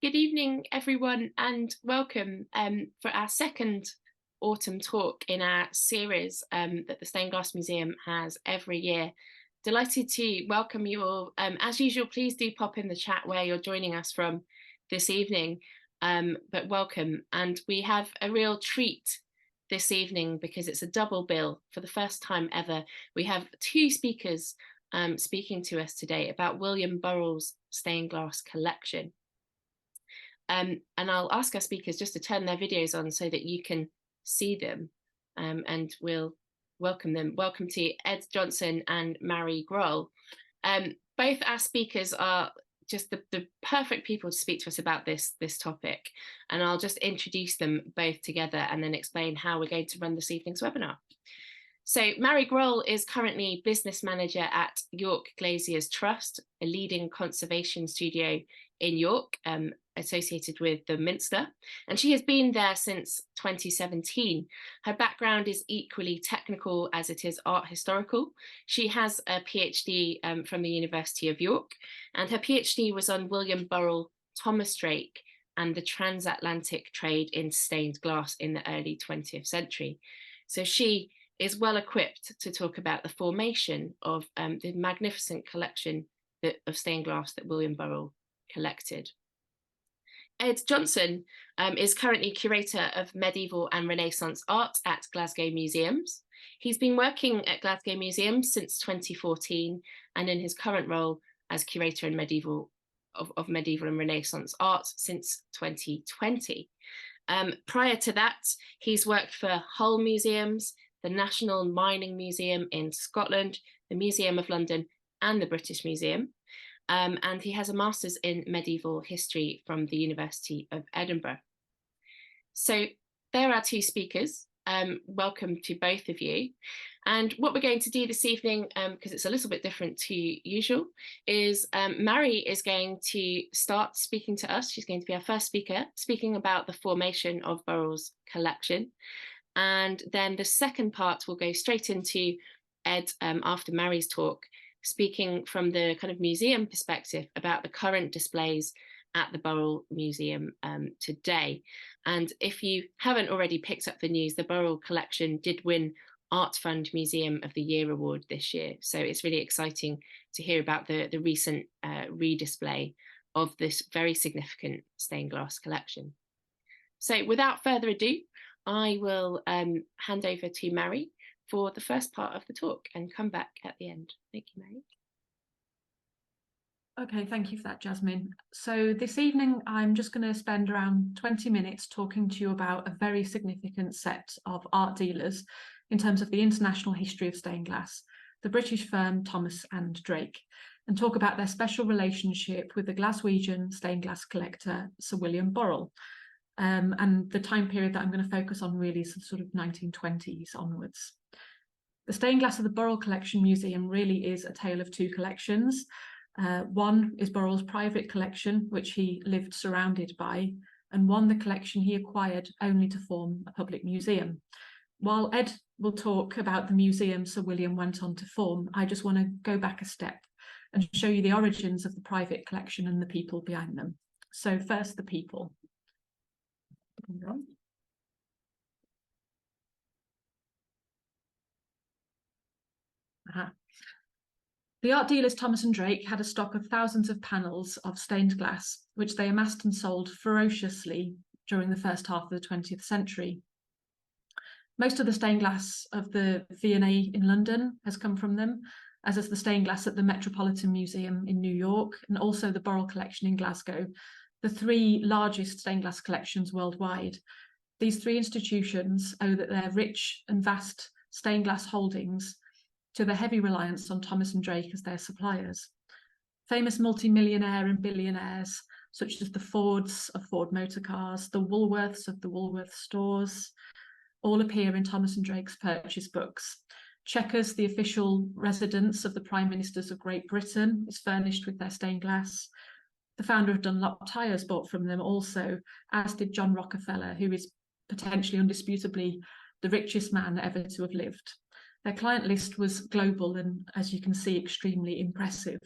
Good evening, everyone, and welcome for our second autumn talk in our series that the Stained Glass Museum has every year. Delighted to welcome you all. As usual, please do pop in the chat where you're joining us from this evening, but welcome. And we have a real treat this evening because it's a double bill. For the first time ever, we have two speakers speaking to us today about William Burrell's stained glass collection. And I'll ask our speakers just to turn their videos on so that you can see them, and we'll welcome them. Welcome to Ed Johnson and Mary Grohl. Both our speakers are just the perfect people to speak to us about this topic, and I'll just introduce them both together and then explain how we're going to run this evening's webinar. So Mary Grohl is currently business manager at York Glaziers Trust, a leading conservation studio in York, associated with the Minster, and she has been there since 2017. Her background is equally technical as it is art historical. She has a PhD from the University of York, and her PhD was on William Burrell, Thomas Drake, and the transatlantic trade in stained glass in the early 20th century. So she is well equipped to talk about the formation of the magnificent collection of stained glass that William Burrell collected. Ed Johnson is currently curator of medieval and Renaissance art at Glasgow Museums. He's been working at Glasgow Museums since 2014 and in his current role as curator in medieval and Renaissance art since 2020. Prior to that, he's worked for Hull Museums, the National Mining Museum in Scotland, the Museum of London, and the British Museum. And he has a master's in medieval history from the University of Edinburgh. So there are two speakers. Welcome to both of you. And what we're going to do this evening, because it's a little bit different to usual, is Mary is going to start speaking to us. She's going to be our first speaker, speaking about the formation of Burrell's collection. And then the second part will go straight into Ed after Mary's talk, speaking from the kind of museum perspective about the current displays at the Burrell Museum today. And if you haven't already picked up the news, the Burrell Collection did win Art Fund Museum of the Year award this year. So it's really exciting to hear about the recent redisplay of this very significant stained glass collection. So without further ado, I will hand over to Mary for the first part of the talk and come back at the end. Thank you, Mary. Okay, thank you for that, Jasmine. So this evening, I'm just going to spend around 20 minutes talking to you about a very significant set of art dealers in terms of the international history of stained glass, the British firm Thomas and Drake, and talk about their special relationship with the Glaswegian stained glass collector, Sir William Burrell. And the time period that I'm going to focus on really is the sort of 1920s onwards. The stained glass of the Burrell Collection Museum really is a tale of two collections. One is Burrell's private collection, which he lived surrounded by, and one the collection he acquired only to form a public museum. While Ed will talk about the museum Sir William went on to form, I just want to go back a step and show you the origins of the private collection and the people behind them. So first, the people. The art dealers Thomas and Drake had a stock of thousands of panels of stained glass, which they amassed and sold ferociously during the first half of the 20th century. Most of the stained glass of the V&A in London has come from them, as is the stained glass at the Metropolitan Museum in New York, and also the Burrell Collection in Glasgow, the three largest stained glass collections worldwide. These three institutions owe their rich and vast stained glass holdings to the heavy reliance on Thomas and Drake as their suppliers. Famous multi-millionaire and billionaires, such as the Fords of Ford Motor Cars, the Woolworths of the Woolworth stores, all appear in Thomas and Drake's purchase books. Chequers, the official residence of the Prime Ministers of Great Britain, is furnished with their stained glass. The founder of Dunlop Tires bought from them also, as did John Rockefeller, who is potentially undisputably the richest man ever to have lived. Their client list was global and, as you can see, extremely impressive.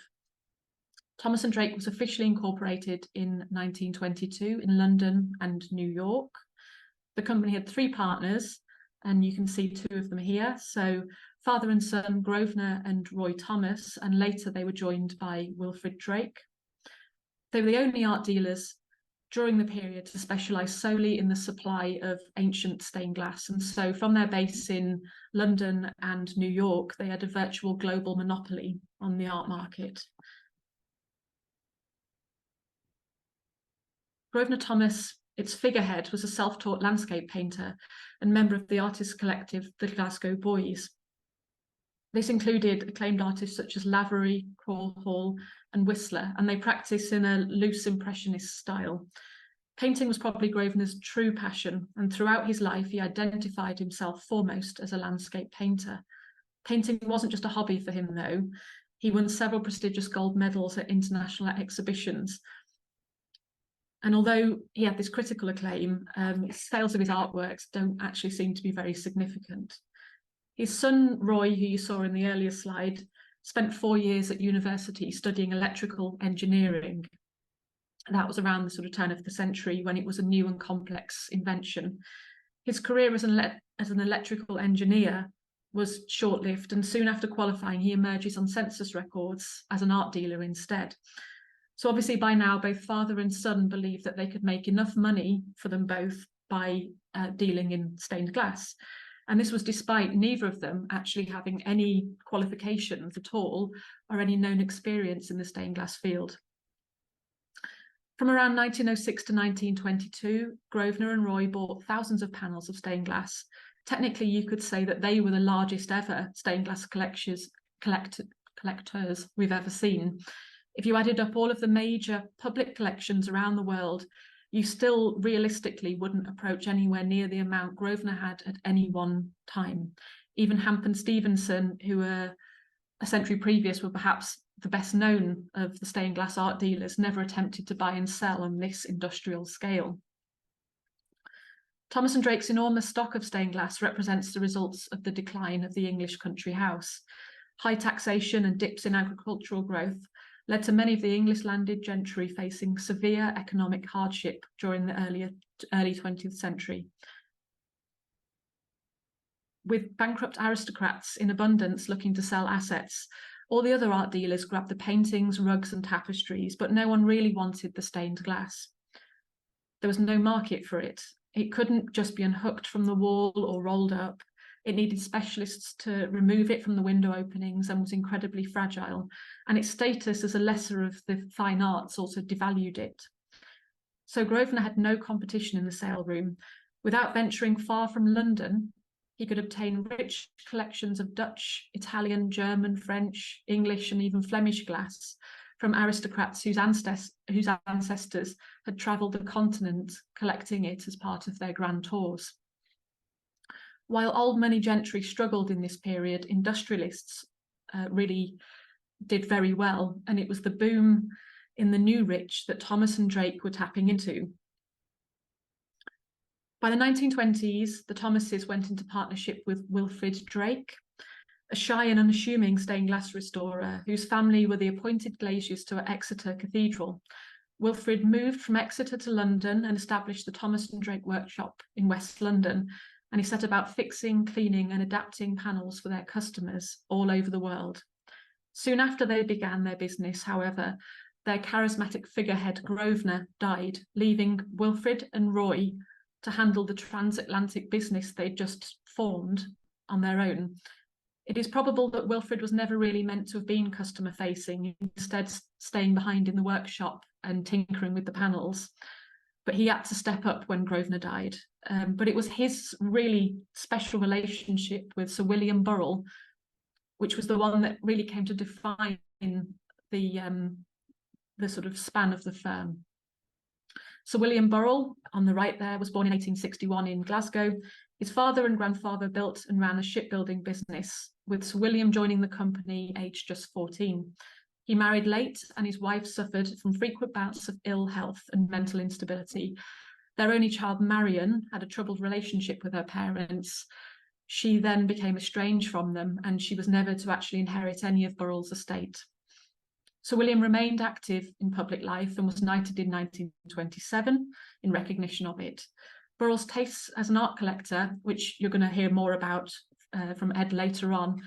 Thomas and Drake was officially incorporated in 1922 in London and New York. The company had 3 partners, and you can see 2 of them here. So father and son, Grosvenor and Roy Thomas, and later they were joined by Wilfrid Drake. They were the only art dealers during the period to specialise solely in the supply of ancient stained glass. And so from their base in London and New York, they had a virtual global monopoly on the art market. Grosvenor Thomas, its figurehead, was a self-taught landscape painter and member of the artist collective, the Glasgow Boys. This included acclaimed artists such as Lavery, Crawhall and Whistler, and they practiced in a loose impressionist style. Painting was probably Grosvenor's true passion, and throughout his life he identified himself foremost as a landscape painter. Painting wasn't just a hobby for him, though. He won several prestigious gold medals at international exhibitions. And although he had this critical acclaim, sales of his artworks don't actually seem to be very significant. His son, Roy, who you saw in the earlier slide, spent 4 years at university studying electrical engineering. That was around the sort of turn of the century, when it was a new and complex invention. His career as an electrical engineer was short-lived, and soon after qualifying, he emerges on census records as an art dealer instead. So obviously by now, both father and son believed that they could make enough money for them both by dealing in stained glass. And this was despite neither of them actually having any qualifications at all or any known experience in the stained glass field. From around 1906 to 1922, Grosvenor and Roy bought thousands of panels of stained glass. Technically, you could say that they were the largest ever stained glass collectors we've ever seen. If you added up all of the major public collections around the world, you still realistically wouldn't approach anywhere near the amount Grosvenor had at any one time. Even Hamp and Stevenson, who were a century previous, were perhaps the best known of the stained glass art dealers, never attempted to buy and sell on this industrial scale. Thomas and Drake's enormous stock of stained glass represents the results of the decline of the English country house. High taxation and dips in agricultural growth led to many of the English landed gentry facing severe economic hardship during the early 20th century. With bankrupt aristocrats in abundance looking to sell assets, all the other art dealers grabbed the paintings, rugs and tapestries, but no one really wanted the stained glass. There was no market for it. It couldn't just be unhooked from the wall or rolled up. It needed specialists to remove it from the window openings and was incredibly fragile. And its status as a lesser of the fine arts also devalued it. So Grosvenor had no competition in the sale room. Without venturing far from London, he could obtain rich collections of Dutch, Italian, German, French, English, and even Flemish glass from aristocrats whose ancestors had travelled the continent collecting it as part of their grand tours. While old money gentry struggled in this period, industrialists really did very well, and it was the boom in the new rich that Thomas and Drake were tapping into. By the 1920s, the Thomases went into partnership with Wilfrid Drake, a shy and unassuming stained glass restorer whose family were the appointed glaziers to Exeter Cathedral. Wilfrid moved from Exeter to London and established the Thomas and Drake workshop in West London, and he set about fixing, cleaning and adapting panels for their customers all over the world. Soon after they began their business, however, their charismatic figurehead Grosvenor died, leaving Wilfrid and Roy to handle the transatlantic business they'd just formed on their own. It is probable that Wilfrid was never really meant to have been customer-facing, instead staying behind in the workshop and tinkering with the panels. But he had to step up when Grosvenor died. But it was his really special relationship with Sir William Burrell, which was the one that really came to define the sort of span of the firm. Sir William Burrell, on the right there, was born in 1861 in Glasgow. His father and grandfather built and ran a shipbuilding business, with Sir William joining the company aged just 14. He married late, and his wife suffered from frequent bouts of ill health and mental instability. Their only child, Marion, had a troubled relationship with her parents. She then became estranged from them, and she was never to actually inherit any of Burrell's estate. Sir William remained active in public life and was knighted in 1927 in recognition of it. Burrell's tastes as an art collector, which you're going to hear more about from Ed later on,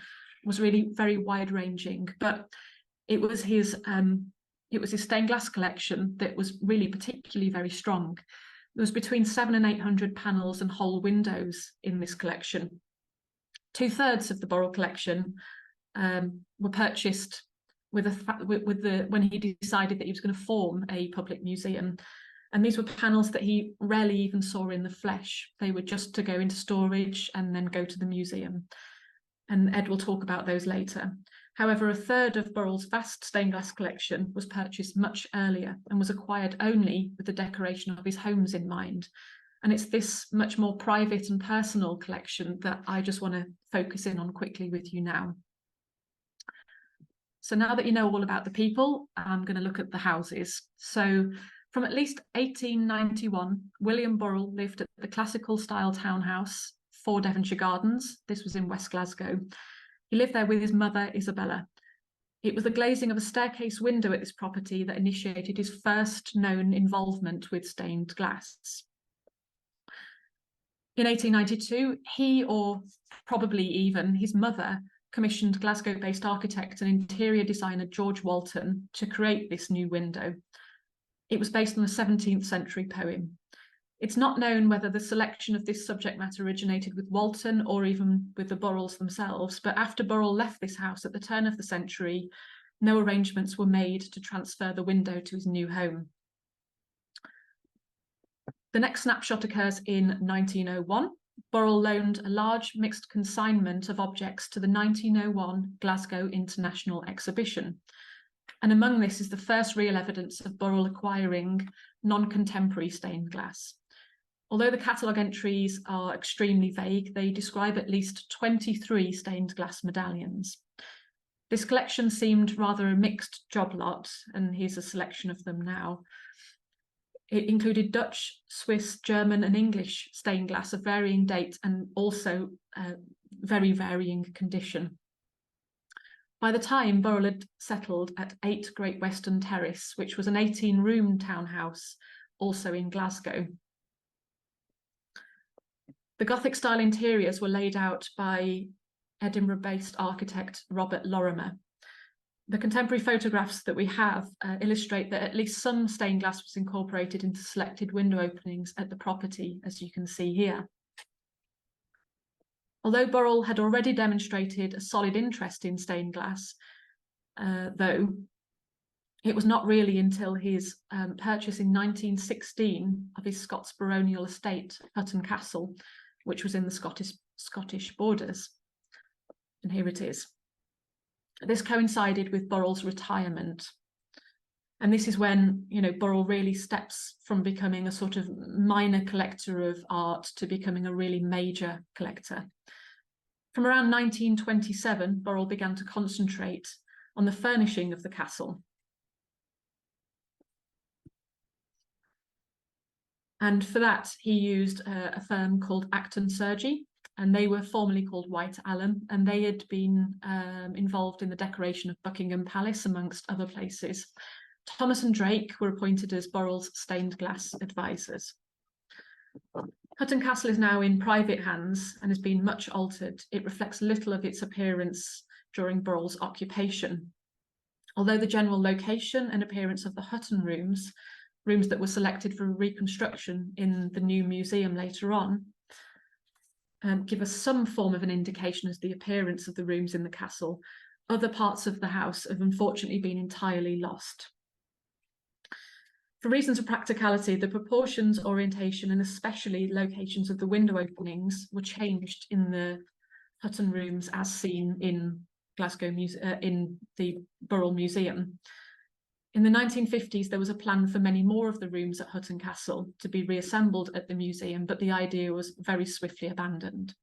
was really very wide-ranging. But it was his stained glass collection that was really particularly very strong. There was between 700 and 800 panels and whole windows in this collection. 2/3 of the Burrell collection were purchased when he decided that he was going to form a public museum. And these were panels that he rarely even saw in the flesh. They were just to go into storage and then go to the museum. And Ed will talk about those later. However, 1/3 of Burrell's vast stained glass collection was purchased much earlier and was acquired only with the decoration of his homes in mind. And it's this much more private and personal collection that I just want to focus in on quickly with you now. So now that you know all about the people, I'm going to look at the houses. So from at least 1891, William Burrell lived at the classical style townhouse, 4 Devonshire Gardens. This was in West Glasgow. He lived there with his mother, Isabella. It was the glazing of a staircase window at this property that initiated his first known involvement with stained glass. In 1892, he, or probably even his mother, commissioned Glasgow-based architect and interior designer George Walton to create this new window. It was based on a 17th century poem. It's not known whether the selection of this subject matter originated with Walton or even with the Burrells themselves, but after Burrell left this house at the turn of the century, no arrangements were made to transfer the window to his new home. The next snapshot occurs in 1901. Burrell loaned a large mixed consignment of objects to the 1901 Glasgow International Exhibition. And among this is the first real evidence of Burrell acquiring non-contemporary stained glass. Although the catalogue entries are extremely vague, they describe at least 23 stained glass medallions. This collection seemed rather a mixed job lot, and here's a selection of them now. It included Dutch, Swiss, German and English stained glass of varying date and also very varying condition. By the time Burrell had settled at 8 Great Western Terrace, which was an 18-room townhouse, also in Glasgow. The Gothic-style interiors were laid out by Edinburgh-based architect Robert Lorimer. The contemporary photographs that we have illustrate that at least some stained glass was incorporated into selected window openings at the property, as you can see here. Although Burrell had already demonstrated a solid interest in stained glass, though, it was not really until his purchase in 1916 of his Scots baronial estate, Hutton Castle, which was in the Scottish borders. And here it is. This coincided with Burrell's retirement. And this is when, Burrell really steps from becoming a sort of minor collector of art to becoming a really major collector. From around 1927, Burrell began to concentrate on the furnishing of the castle. And for that, he used a firm called Acton Sergi, and they were formerly called White Allen, and they had been involved in the decoration of Buckingham Palace, amongst other places. Thomas and Drake were appointed as Burrell's stained glass advisors. Hutton Castle is now in private hands and has been much altered. It reflects little of its appearance during Burrell's occupation. Although the general location and appearance of the Hutton rooms that were selected for reconstruction in the new museum later on, give us some form of an indication as the appearance of the rooms in the castle. Other parts of the house have unfortunately been entirely lost. For reasons of practicality, the proportions, orientation, and especially locations of the window openings were changed in the Hutton rooms as seen in Glasgow, in the Burrell Museum. In the 1950s, there was a plan for many more of the rooms at Hutton Castle to be reassembled at the museum, but the idea was very swiftly abandoned.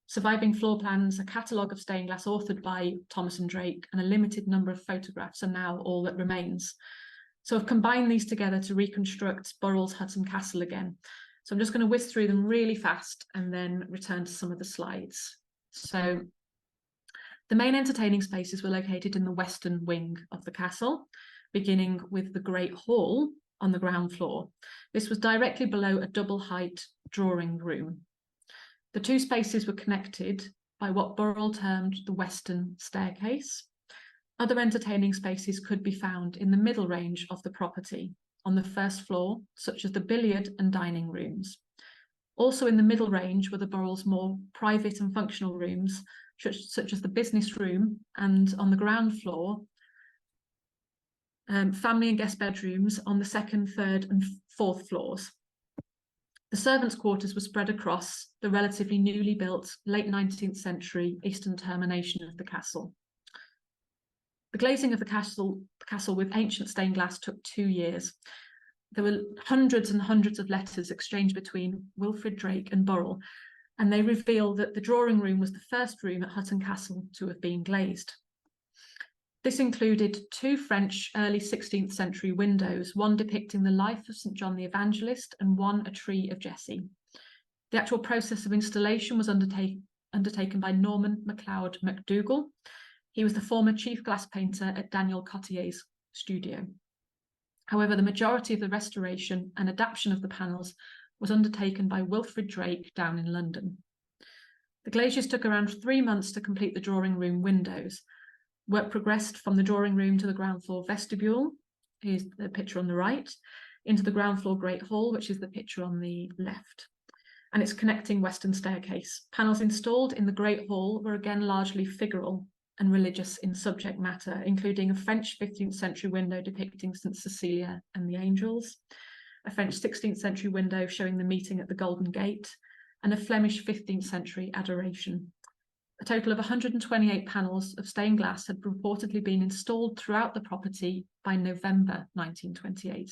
Surviving floor plans, a catalogue of stained glass authored by Thomas and Drake, and a limited number of photographs are now all that remains. So I've combined these together to reconstruct Burrell's Hutton Castle again. So I'm just going to whiz through them really fast and then return to some of the slides. So The main entertaining spaces were located in the western wing of the castle, beginning with the Great Hall on the ground floor. This was directly below a double-height drawing room. The two spaces were connected by what Burrell termed the western staircase. Other entertaining spaces could be found in the middle range of the property, on the first floor, such as the billiard and dining rooms. Also in the middle range were the Burrell's more private and functional rooms, such as the business room, and on the ground floor, family and guest bedrooms on the second, third and fourth floors. The servants' quarters were spread across the relatively newly built late 19th century eastern termination of the castle. The glazing of the castle with ancient stained glass took 2 years. There were hundreds and hundreds of letters exchanged between Wilfrid Drake and Burrell, and they reveal that the drawing room was the first room at Hutton Castle to have been glazed. This included 2 French early 16th century windows, one depicting the life of St. John the Evangelist and one a tree of Jesse. The actual process of installation was undertaken by Norman MacLeod MacDougall. He was the former chief glass painter at Daniel Cottier's studio. However, the majority of the restoration and adaptation of the panels was undertaken by Wilfrid Drake down in London. The glaziers took around 3 months to complete the drawing room windows. Work progressed from the drawing room to the ground floor vestibule, here's the picture on the right, into the ground floor Great Hall, which is the picture on the left, and its connecting western staircase. Panels installed in the Great Hall were again largely figural and religious in subject matter, including a French 15th century window depicting St. Cecilia and the angels, a French 16th century window showing the meeting at the Golden Gate, and a Flemish 15th century adoration. A total of 128 panels of stained glass had reportedly been installed throughout the property by November 1928. And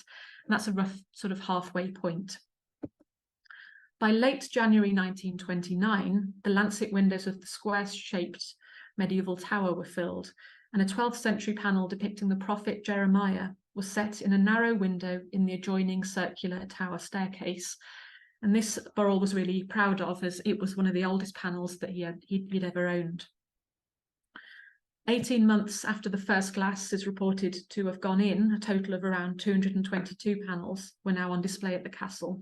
that's a rough sort of halfway point. By late January 1929, the lancet windows of the square-shaped medieval tower were filled, and a 12th century panel depicting the prophet Jeremiah was set in a narrow window in the adjoining circular tower staircase. And this Burrell was really proud of, as it was one of the oldest panels that he'd ever owned. 18 months after the first glass is reported to have gone in, a total of around 222 panels were now on display at the castle.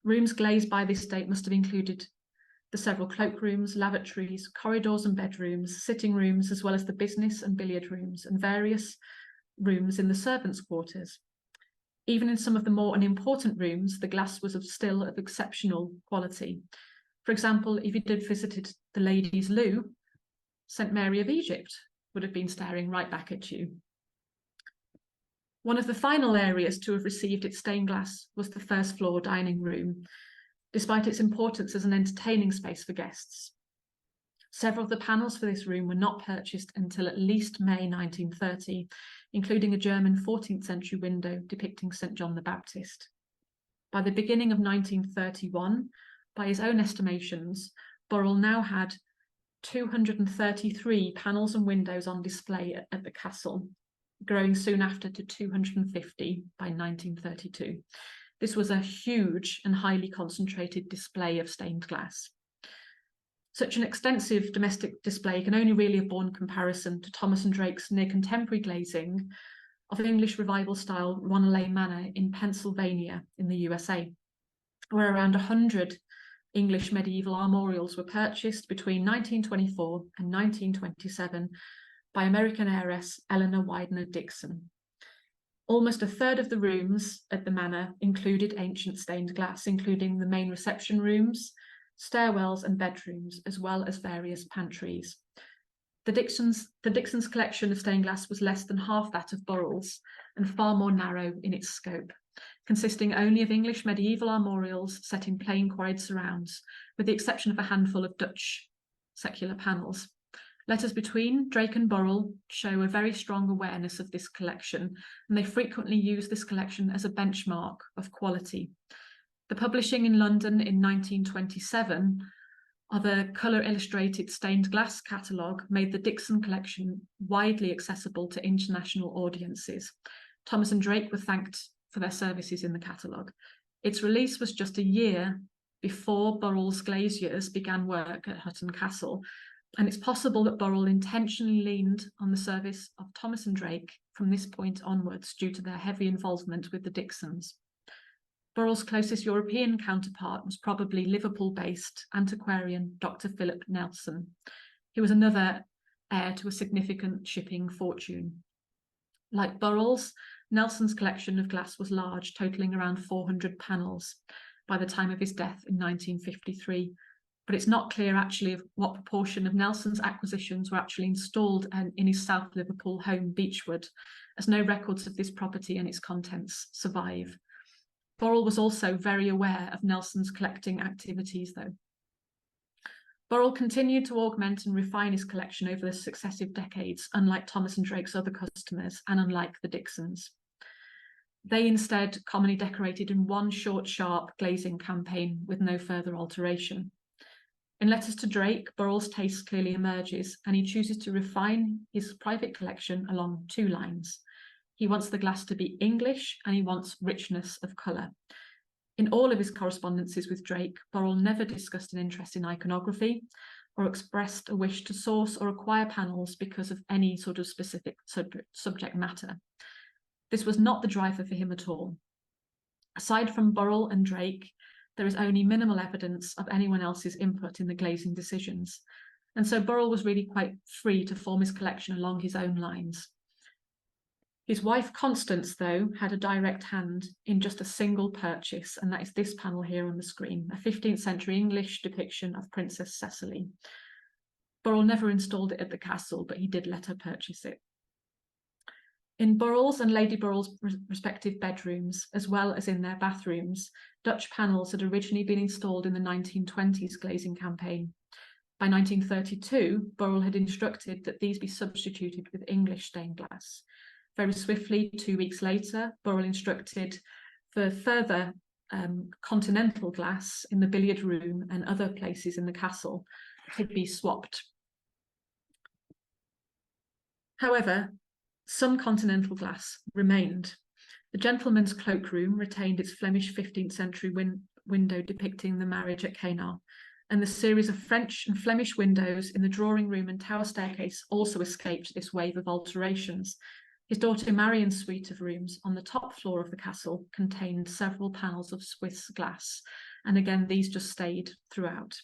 Rooms glazed by this date must have included the several cloakrooms, lavatories, corridors and bedrooms, sitting rooms, as well as the business and billiard rooms and various rooms in the servants' quarters. Even in some of the more unimportant rooms, the glass was still of exceptional quality. For example, if you did visited the ladies' loo, St. Mary of Egypt would have been staring right back at you. One of the final areas to have received its stained glass was the first floor dining room, despite its importance as an entertaining space for guests. Several of the panels for this room were not purchased until at least May 1930, including a German 14th century window depicting St. John the Baptist. By the beginning of 1931, by his own estimations, Burrell now had 233 panels and windows on display at the castle, growing soon after to 250 by 1932. This was a huge and highly concentrated display of stained glass. Such an extensive domestic display can only really have borne comparison to Thomas and Drake's near contemporary glazing of English revival style Ranelagh Manor in Pennsylvania in the USA, where around 100 English medieval armorials were purchased between 1924 and 1927 by American heiress Eleanor Widener Dixon. Almost a third of the rooms at the manor included ancient stained glass, including the main reception rooms, stairwells and bedrooms, as well as various pantries. The Dixon's collection of stained glass was less than half that of Burrell's and far more narrow in its scope, consisting only of English medieval armorials set in plain quarried surrounds, with the exception of a handful of Dutch secular panels. Letters between Drake and Burrell show a very strong awareness of this collection, and they frequently use this collection as a benchmark of quality. The publishing in London in 1927 of a colour-illustrated stained glass catalogue made the Dixon collection widely accessible to international audiences. Thomas and Drake were thanked for their services in the catalogue. Its release was just a year before Burrell's glaziers began work at Hutton Castle, And it's possible that Burrell intentionally leaned on the service of Thomas and Drake from this point onwards due to their heavy involvement with the Dixons. Burrell's closest European counterpart was probably Liverpool-based antiquarian Dr. Philip Nelson. He was another heir to a significant shipping fortune. Like Burrell's, Nelson's collection of glass was large, totaling around 400 panels by the time of his death in 1953. But it's not clear actually of what proportion of Nelson's acquisitions were actually installed in his South Liverpool home Beechwood, as no records of this property and its contents survive. Burrell was also very aware of Nelson's collecting activities, though. Burrell continued to augment and refine his collection over the successive decades, unlike Thomas and Drake's other customers and unlike the Dixons. They instead commonly decorated in one short, sharp glazing campaign with no further alteration. In letters to Drake, Burrell's taste clearly emerges, and he chooses to refine his private collection along two lines. He wants the glass to be English, and he wants richness of colour. In all of his correspondences with Drake, Burrell never discussed an interest in iconography or expressed a wish to source or acquire panels because of any sort of specific subject matter. This was not the driver for him at all. Aside from Burrell and Drake, there is only minimal evidence of anyone else's input in the glazing decisions. And so Burrell was really quite free to form his collection along his own lines. His wife, Constance, though, had a direct hand in just a single purchase, and that is this panel here on the screen, a 15th century English depiction of Princess Cecily. Burrell never installed it at the castle, but he did let her purchase it. In Burrell's and Lady Burrell's respective bedrooms, as well as in their bathrooms, Dutch panels had originally been installed in the 1920s glazing campaign. By 1932, Burrell had instructed that these be substituted with English stained glass. Very swiftly, 2 weeks later, Burrell instructed for further continental glass in the billiard room and other places in the castle to be swapped. However, some continental glass remained. The gentleman's cloakroom retained its Flemish 15th century window depicting the marriage at Cana, and the series of French and Flemish windows in the drawing room and tower staircase also escaped this wave of alterations. His daughter Marian's suite of rooms on the top floor of the castle contained several panels of Swiss glass, and again these just stayed throughout.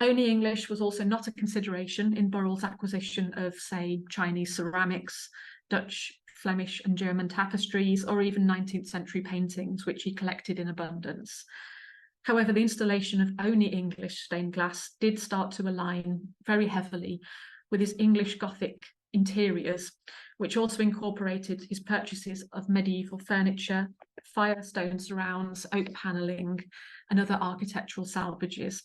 Only English was also not a consideration in Burrell's acquisition of, say, Chinese ceramics, Dutch, Flemish and German tapestries, or even 19th century paintings, which he collected in abundance. However, the installation of only English stained glass did start to align very heavily with his English Gothic interiors, which also incorporated his purchases of medieval furniture, firestone surrounds, oak panelling, and other architectural salvages.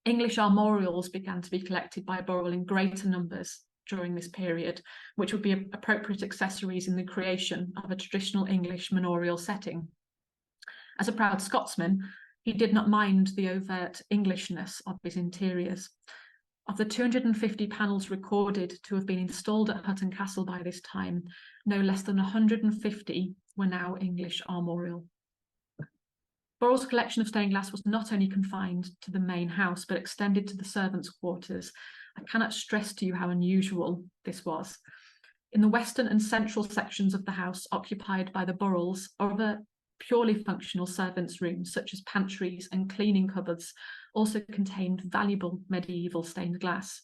English armorials began to be collected by Burrell in greater numbers during this period, which would be appropriate accessories in the creation of a traditional English manorial setting. As a proud Scotsman, he did not mind the overt Englishness of his interiors. Of the 250 panels recorded to have been installed at Hutton Castle by this time, no less than 150 were now English armorial. Burrell's collection of stained glass was not only confined to the main house, but extended to the servants' quarters. I cannot stress to you how unusual this was. In the western and central sections of the house occupied by the Burrells, other purely functional servants' rooms, such as pantries and cleaning cupboards, also contained valuable medieval stained glass.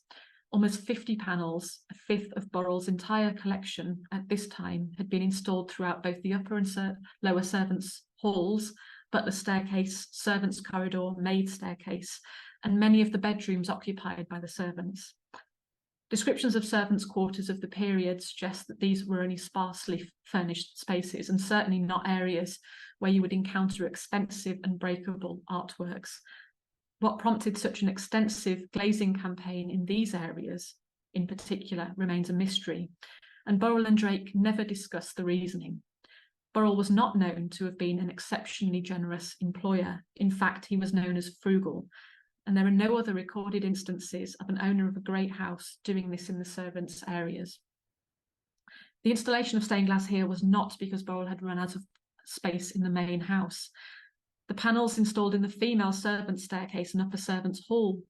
Almost 50 panels, a fifth of Burrell's entire collection at this time, had been installed throughout both the upper and lower servants' halls, butler staircase, servants' corridor, maid staircase, and many of the bedrooms occupied by the servants. Descriptions of servants' quarters of the period suggest that these were only sparsely furnished spaces, and certainly not areas where you would encounter expensive and breakable artworks. What prompted such an extensive glazing campaign in these areas, in particular, remains a mystery, and Burrell and Drake never discussed the reasoning. Burrell was not known to have been an exceptionally generous employer. In fact, he was known as frugal, and there are no other recorded instances of an owner of a great house doing this in the servants' areas. The installation of stained glass here was not because Burrell had run out of space in the main house. The panels installed in the female servants' staircase and upper servants' hall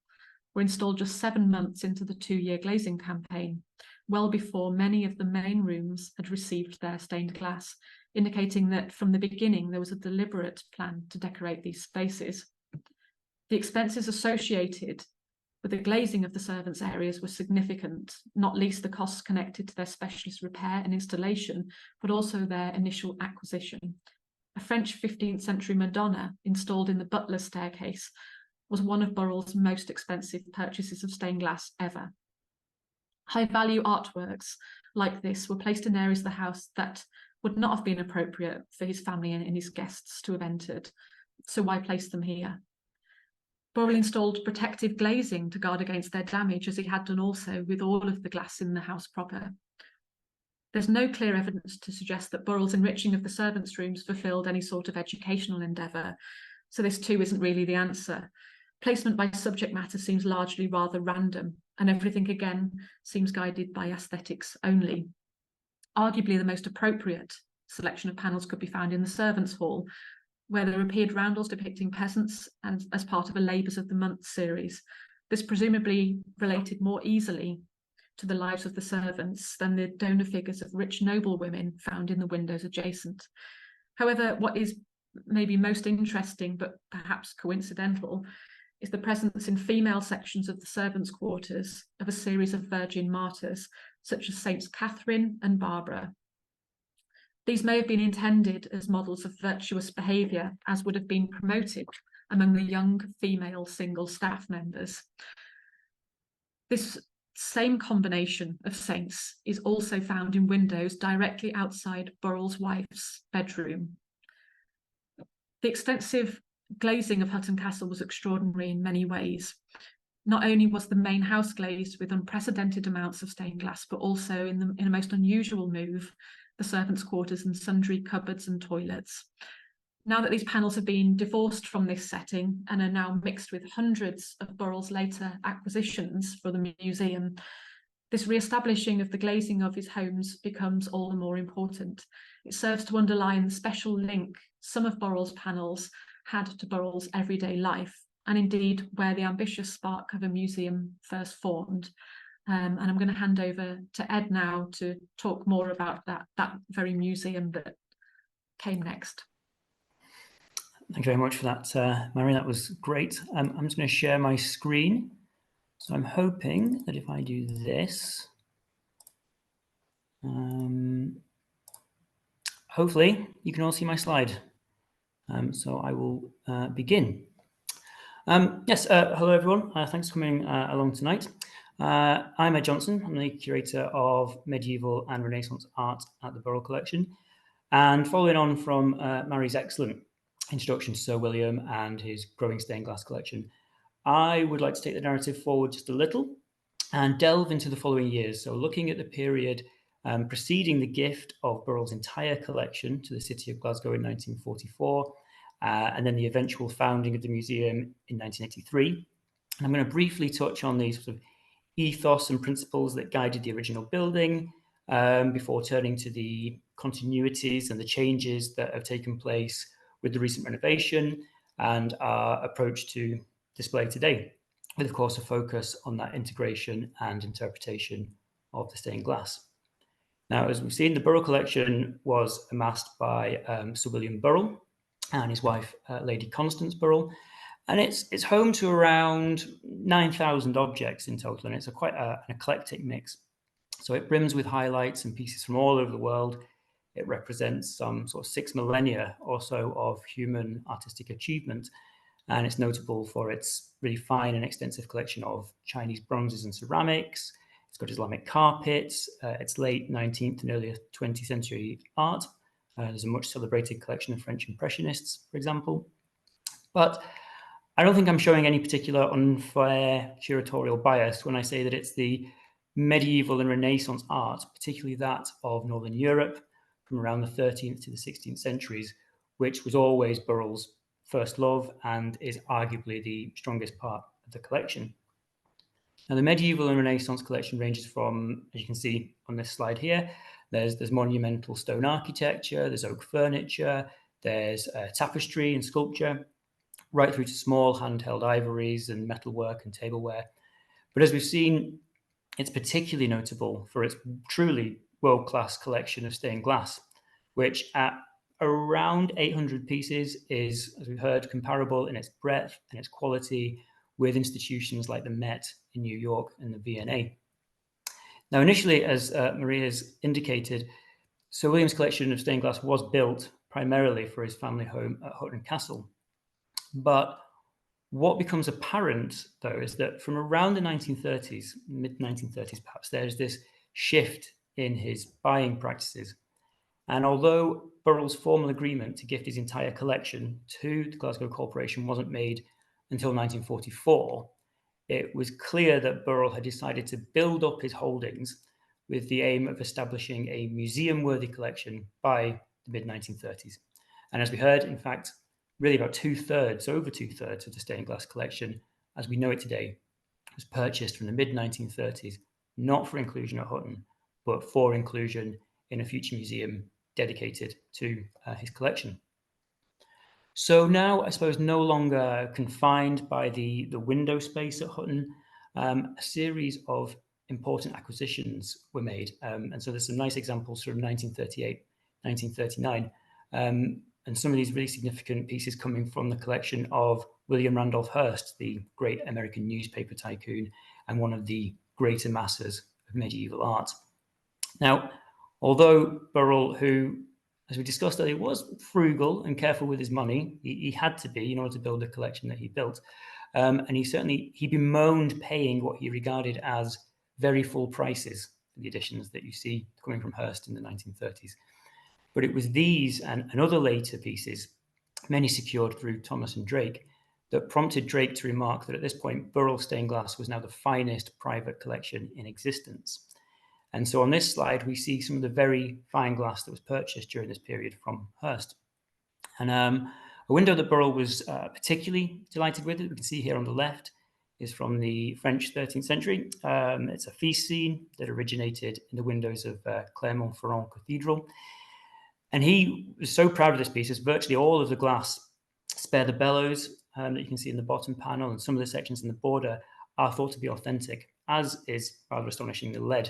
were installed just 7 months into the 2-year glazing campaign, well before many of the main rooms had received their stained glass, indicating that from the beginning there was a deliberate plan to decorate these spaces. The expenses associated with the glazing of the servants' areas were significant, not least the costs connected to their specialist repair and installation, but also their initial acquisition. A French 15th century Madonna installed in the butler's staircase was one of Burrell's most expensive purchases of stained glass ever. High-value artworks like this were placed in areas of the house that would not have been appropriate for his family and his guests to have entered, so why place them here? Burrell installed protective glazing to guard against their damage, as he had done also with all of the glass in the house proper. There's no clear evidence to suggest that Burrell's enriching of the servants' rooms fulfilled any sort of educational endeavour, so this too isn't really the answer. Placement by subject matter seems largely rather random, and everything again seems guided by aesthetics only. Arguably the most appropriate selection of panels could be found in the servants' hall, where there appeared roundels depicting peasants and as part of a Labours of the Month series. This presumably related more easily to the lives of the servants than the donor figures of rich noble women found in the windows adjacent. However, what is maybe most interesting, but perhaps coincidental, is the presence in female sections of the servants' quarters of a series of virgin martyrs, such as Saints Catherine and Barbara. These may have been intended as models of virtuous behaviour, as would have been promoted among the young female single staff members. This same combination of saints is also found in windows directly outside Burrell's wife's bedroom. The extensive glazing of Hutton Castle was extraordinary in many ways. Not only was the main house glazed with unprecedented amounts of stained glass, but also in a most unusual move, the servants' quarters and sundry cupboards and toilets. Now that these panels have been divorced from this setting and are now mixed with hundreds of Burrell's later acquisitions for the museum, this re-establishing of the glazing of his homes becomes all the more important. It serves to underline the special link some of Burrell's panels had to Burrell's everyday life, and indeed where the ambitious spark of a museum first formed. And I'm going to hand over to Ed now to talk more about that very museum that came next. Thank you very much for that, Mary. That was great. I'm just going to share my screen. So I'm hoping that if I do this, hopefully you can all see my slide. So I will begin. Yes, hello everyone. Thanks for coming along tonight. I'm Ed Johnson. I'm the curator of medieval and Renaissance art at the Burrell Collection. And following on from Mary's excellent introduction to Sir William and his growing stained glass collection, I would like to take the narrative forward just a little and delve into the following years. So looking at the period preceding the gift of Burrell's entire collection to the city of Glasgow in 1944, and then the eventual founding of the museum in 1983. And I'm going to briefly touch on these sort of ethos and principles that guided the original building before turning to the continuities and the changes that have taken place with the recent renovation and our approach to display today, with of course a focus on that integration and interpretation of the stained glass. Now, as we've seen, the Burrell Collection was amassed by Sir William Burrell and his wife, Lady Constance Burrell, and it's home to around 9,000 objects in total, and it's quite an eclectic mix. So it brims with highlights and pieces from all over the world. It represents some sort of 6 millennia or so of human artistic achievement, and it's notable for its really fine and extensive collection of Chinese bronzes and ceramics. It's got Islamic carpets, its late 19th and early 20th century art. There's a much celebrated collection of French Impressionists, for example. But I don't think I'm showing any particular unfair curatorial bias when I say that it's the medieval and Renaissance art, particularly that of Northern Europe from around the 13th to the 16th centuries, which was always Burrell's first love and is arguably the strongest part of the collection. Now, the medieval and Renaissance collection ranges from, as you can see on this slide here, there's monumental stone architecture, there's oak furniture, there's tapestry and sculpture, right through to small handheld ivories and metalwork and tableware. But as we've seen, it's particularly notable for its truly world-class collection of stained glass, which at around 800 pieces is, as we've heard, comparable in its breadth and its quality with institutions like the Met in New York and the V&A. Now, initially, as Maria has indicated, Sir William's collection of stained glass was built primarily for his family home at Hutton Castle. But what becomes apparent, though, is that from around the 1930s, mid-1930s perhaps, there's this shift in his buying practices. And although Burrell's formal agreement to gift his entire collection to the Glasgow Corporation wasn't made until 1944, it was clear that Burrell had decided to build up his holdings with the aim of establishing a museum-worthy collection by the mid-1930s. And as we heard, in fact, really about over two-thirds of the stained glass collection, as we know it today, was purchased from the mid-1930s, not for inclusion at Hutton, but for inclusion in a future museum dedicated to his collection. So now, I suppose, no longer confined by the window space at Hutton, a series of important acquisitions were made. And so there's some nice examples from 1938, 1939, and some of these really significant pieces coming from the collection of William Randolph Hearst, the great American newspaper tycoon and one of the great amassers of medieval art. Now, although Burrell, who, as we discussed earlier, was frugal and careful with his money, he had to be in order to build the collection that he built. And he bemoaned paying what he regarded as very full prices for the editions that you see coming from Hearst in the 1930s. But it was these and other later pieces, many secured through Thomas and Drake, that prompted Drake to remark that at this point, Burrell stained glass was now the finest private collection in existence. And so on this slide, we see some of the very fine glass that was purchased during this period from Hearst. And a window that Burrell was particularly delighted with, we can see here on the left, is from the French 13th century. It's a feast scene that originated in the windows of Clermont-Ferrand Cathedral. And he was so proud of this piece, as virtually all of the glass, spare the bellows that you can see in the bottom panel, and some of the sections in the border are thought to be authentic, as is, rather astonishing, the lead,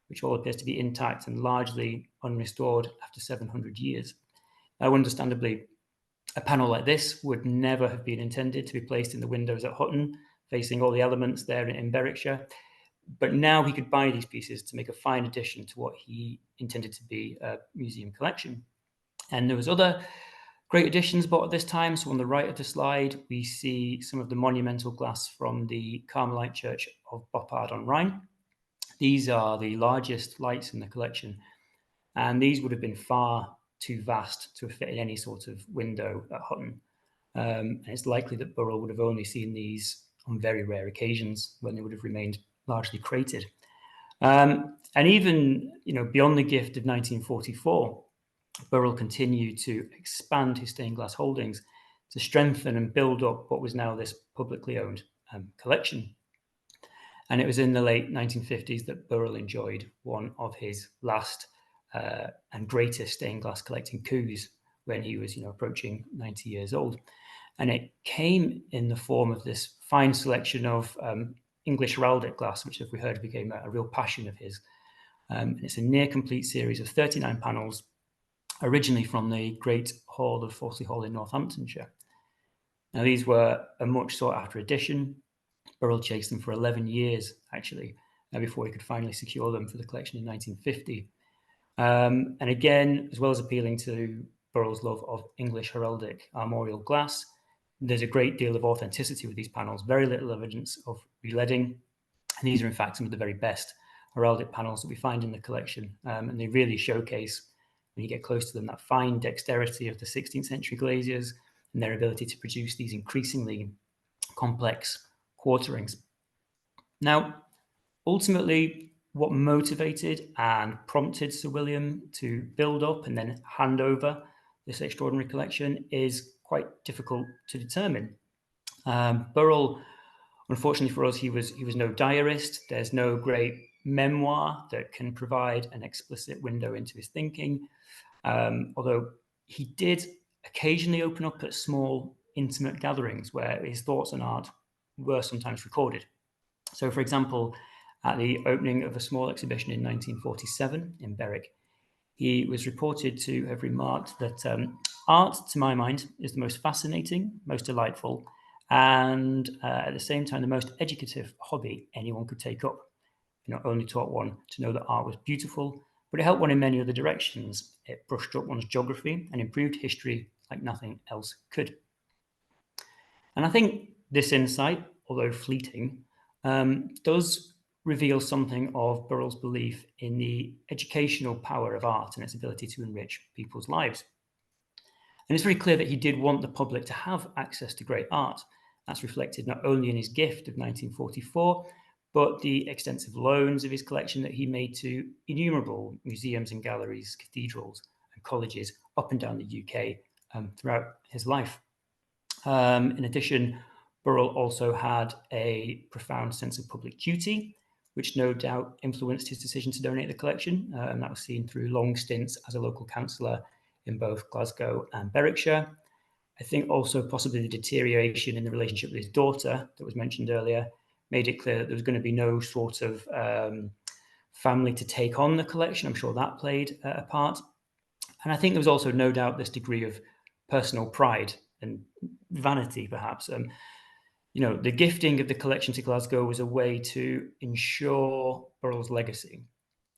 which all appears to be intact and largely unrestored after 700 years. Now, understandably, a panel like this would never have been intended to be placed in the windows at Hutton, facing all the elements there in Berwickshire. But now he could buy these pieces to make a fine addition to what he intended to be a museum collection. And there was other great additions bought at this time. So on the right of the slide, we see some of the monumental glass from the Carmelite Church of Boppard-on-Rhine. These are the largest lights in the collection, and these would have been far too vast to fit in any sort of window at Hutton. And it's likely that Burrell would have only seen these on very rare occasions when they would have remained largely crated. And even beyond the gift of 1944, Burrell continued to expand his stained glass holdings to strengthen and build up what was now this publicly owned collection. And it was in the late 1950s that Burrell enjoyed one of his last and greatest stained glass collecting coups when he was approaching 90 years old. And it came in the form of this fine selection of English heraldic glass, which, as we heard, became a real passion of his. And it's a near complete series of 39 panels, originally from the Great Hall of Fawsley Hall in Northamptonshire. Now, these were a much sought after edition. Burrell chased them for 11 years, actually, before he could finally secure them for the collection in 1950. And again, as well as appealing to Burrell's love of English heraldic armorial glass, there's a great deal of authenticity with these panels, very little evidence of releading. And these are, in fact, some of the very best heraldic panels that we find in the collection. And they really showcase, when you get close to them, that fine dexterity of the 16th century glaziers and their ability to produce these increasingly complex quarterings. Now, ultimately, what motivated and prompted Sir William to build up and then hand over this extraordinary collection is quite difficult to determine. Burrell, unfortunately for us, he was no diarist. There's no great memoir that can provide an explicit window into his thinking, although he did occasionally open up at small, intimate gatherings where his thoughts on art were sometimes recorded. So, for example, at the opening of a small exhibition in 1947 in Berwick, he was reported to have remarked that art, to my mind, is the most fascinating, most delightful, and at the same time, the most educative hobby anyone could take up. It not only taught one to know that art was beautiful, but it helped one in many other directions. It brushed up one's geography and improved history like nothing else could. And I think this insight, although fleeting, does reveal something of Burrell's belief in the educational power of art and its ability to enrich people's lives. And it's very clear that he did want the public to have access to great art. That's reflected not only in his gift of 1944, but the extensive loans of his collection that he made to innumerable museums and galleries, cathedrals and colleges up and down the UK throughout his life. In addition, Burrell also had a profound sense of public duty, which no doubt influenced his decision to donate the collection, and that was seen through long stints as a local councillor in both Glasgow and Berwickshire. I think also possibly the deterioration in the relationship with his daughter that was mentioned earlier made it clear that there was going to be no sort of family to take on the collection. I'm sure that played a part. And I think there was also no doubt this degree of personal pride and vanity, perhaps. The gifting of the collection to Glasgow was a way to ensure Burrell's legacy.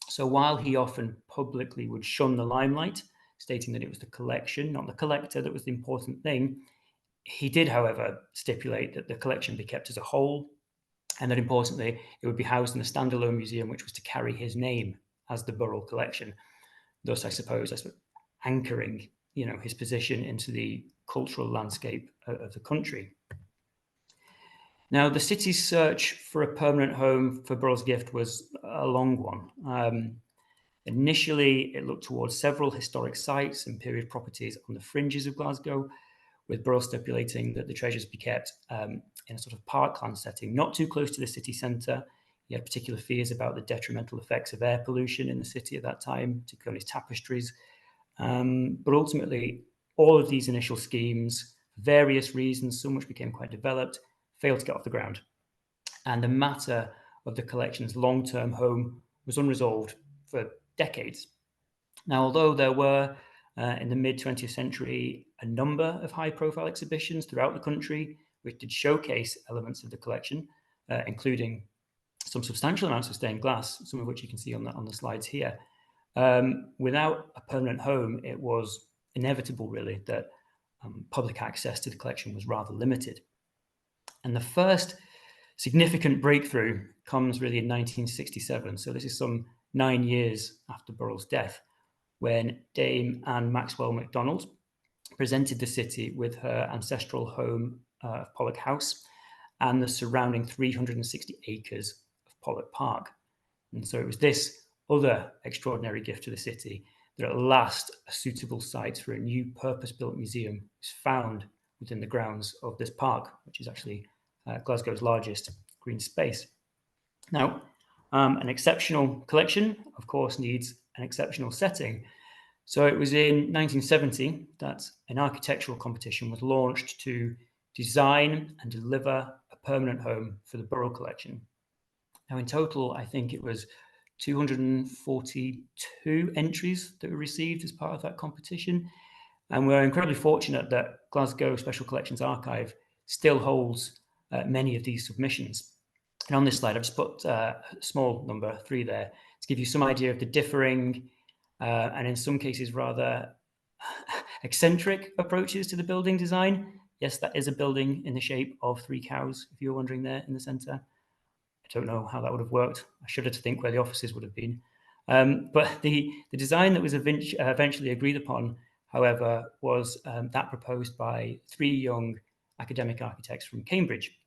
So while he often publicly would shun the limelight, stating that it was the collection, not the collector, that was the important thing, he did, however, stipulate that the collection be kept as a whole, and that importantly, it would be housed in a standalone museum which was to carry his name as the Burrell Collection. Thus, I suppose, anchoring, his position into the cultural landscape of the country. Now, the city's search for a permanent home for Burrell's gift was a long one. Initially, it looked towards several historic sites and period properties on the fringes of Glasgow, with Burrell stipulating that the treasures be kept in a sort of parkland setting, not too close to the city centre. He had particular fears about the detrimental effects of air pollution in the city at that time, particularly on his tapestries. But ultimately, all of these initial schemes, for various reasons, some which became quite developed, failed to get off the ground. And the matter of the collection's long-term home was unresolved for decades. Now, although there were, in the mid-20th century, a number of high-profile exhibitions throughout the country which did showcase elements of the collection, including some substantial amounts of stained glass, some of which you can see on the slides here. Without a permanent home, it was inevitable, really, that public access to the collection was rather limited. And the first significant breakthrough comes really in 1967. So this is some 9 years after Burrell's death, when Dame Anne Maxwell MacDonald presented the city with her ancestral home of Pollock House and the surrounding 360 acres of Pollock Park. And so it was this other extraordinary gift to the city that at last a suitable site for a new purpose-built museum was found within the grounds of this park, which is actually Glasgow's largest green space. Now, an exceptional collection, of course, needs an exceptional setting. So it was in 1970 that an architectural competition was launched to design and deliver a permanent home for the Burrell Collection. Now, in total, I think it was 242 entries that were received as part of that competition. And we're incredibly fortunate that Glasgow Special Collections Archive still holds many of these submissions. And on this slide, I've just put a small number 3 there to give you some idea of the differing and in some cases rather eccentric approaches to the building design. Yes, that is a building in the shape of 3 cows, if you're wondering, there in the centre. I don't know how that would have worked. I shudder to think where the offices would have been. But the design that was eventually agreed upon, however, was that proposed by 3 young academic architects from Cambridge,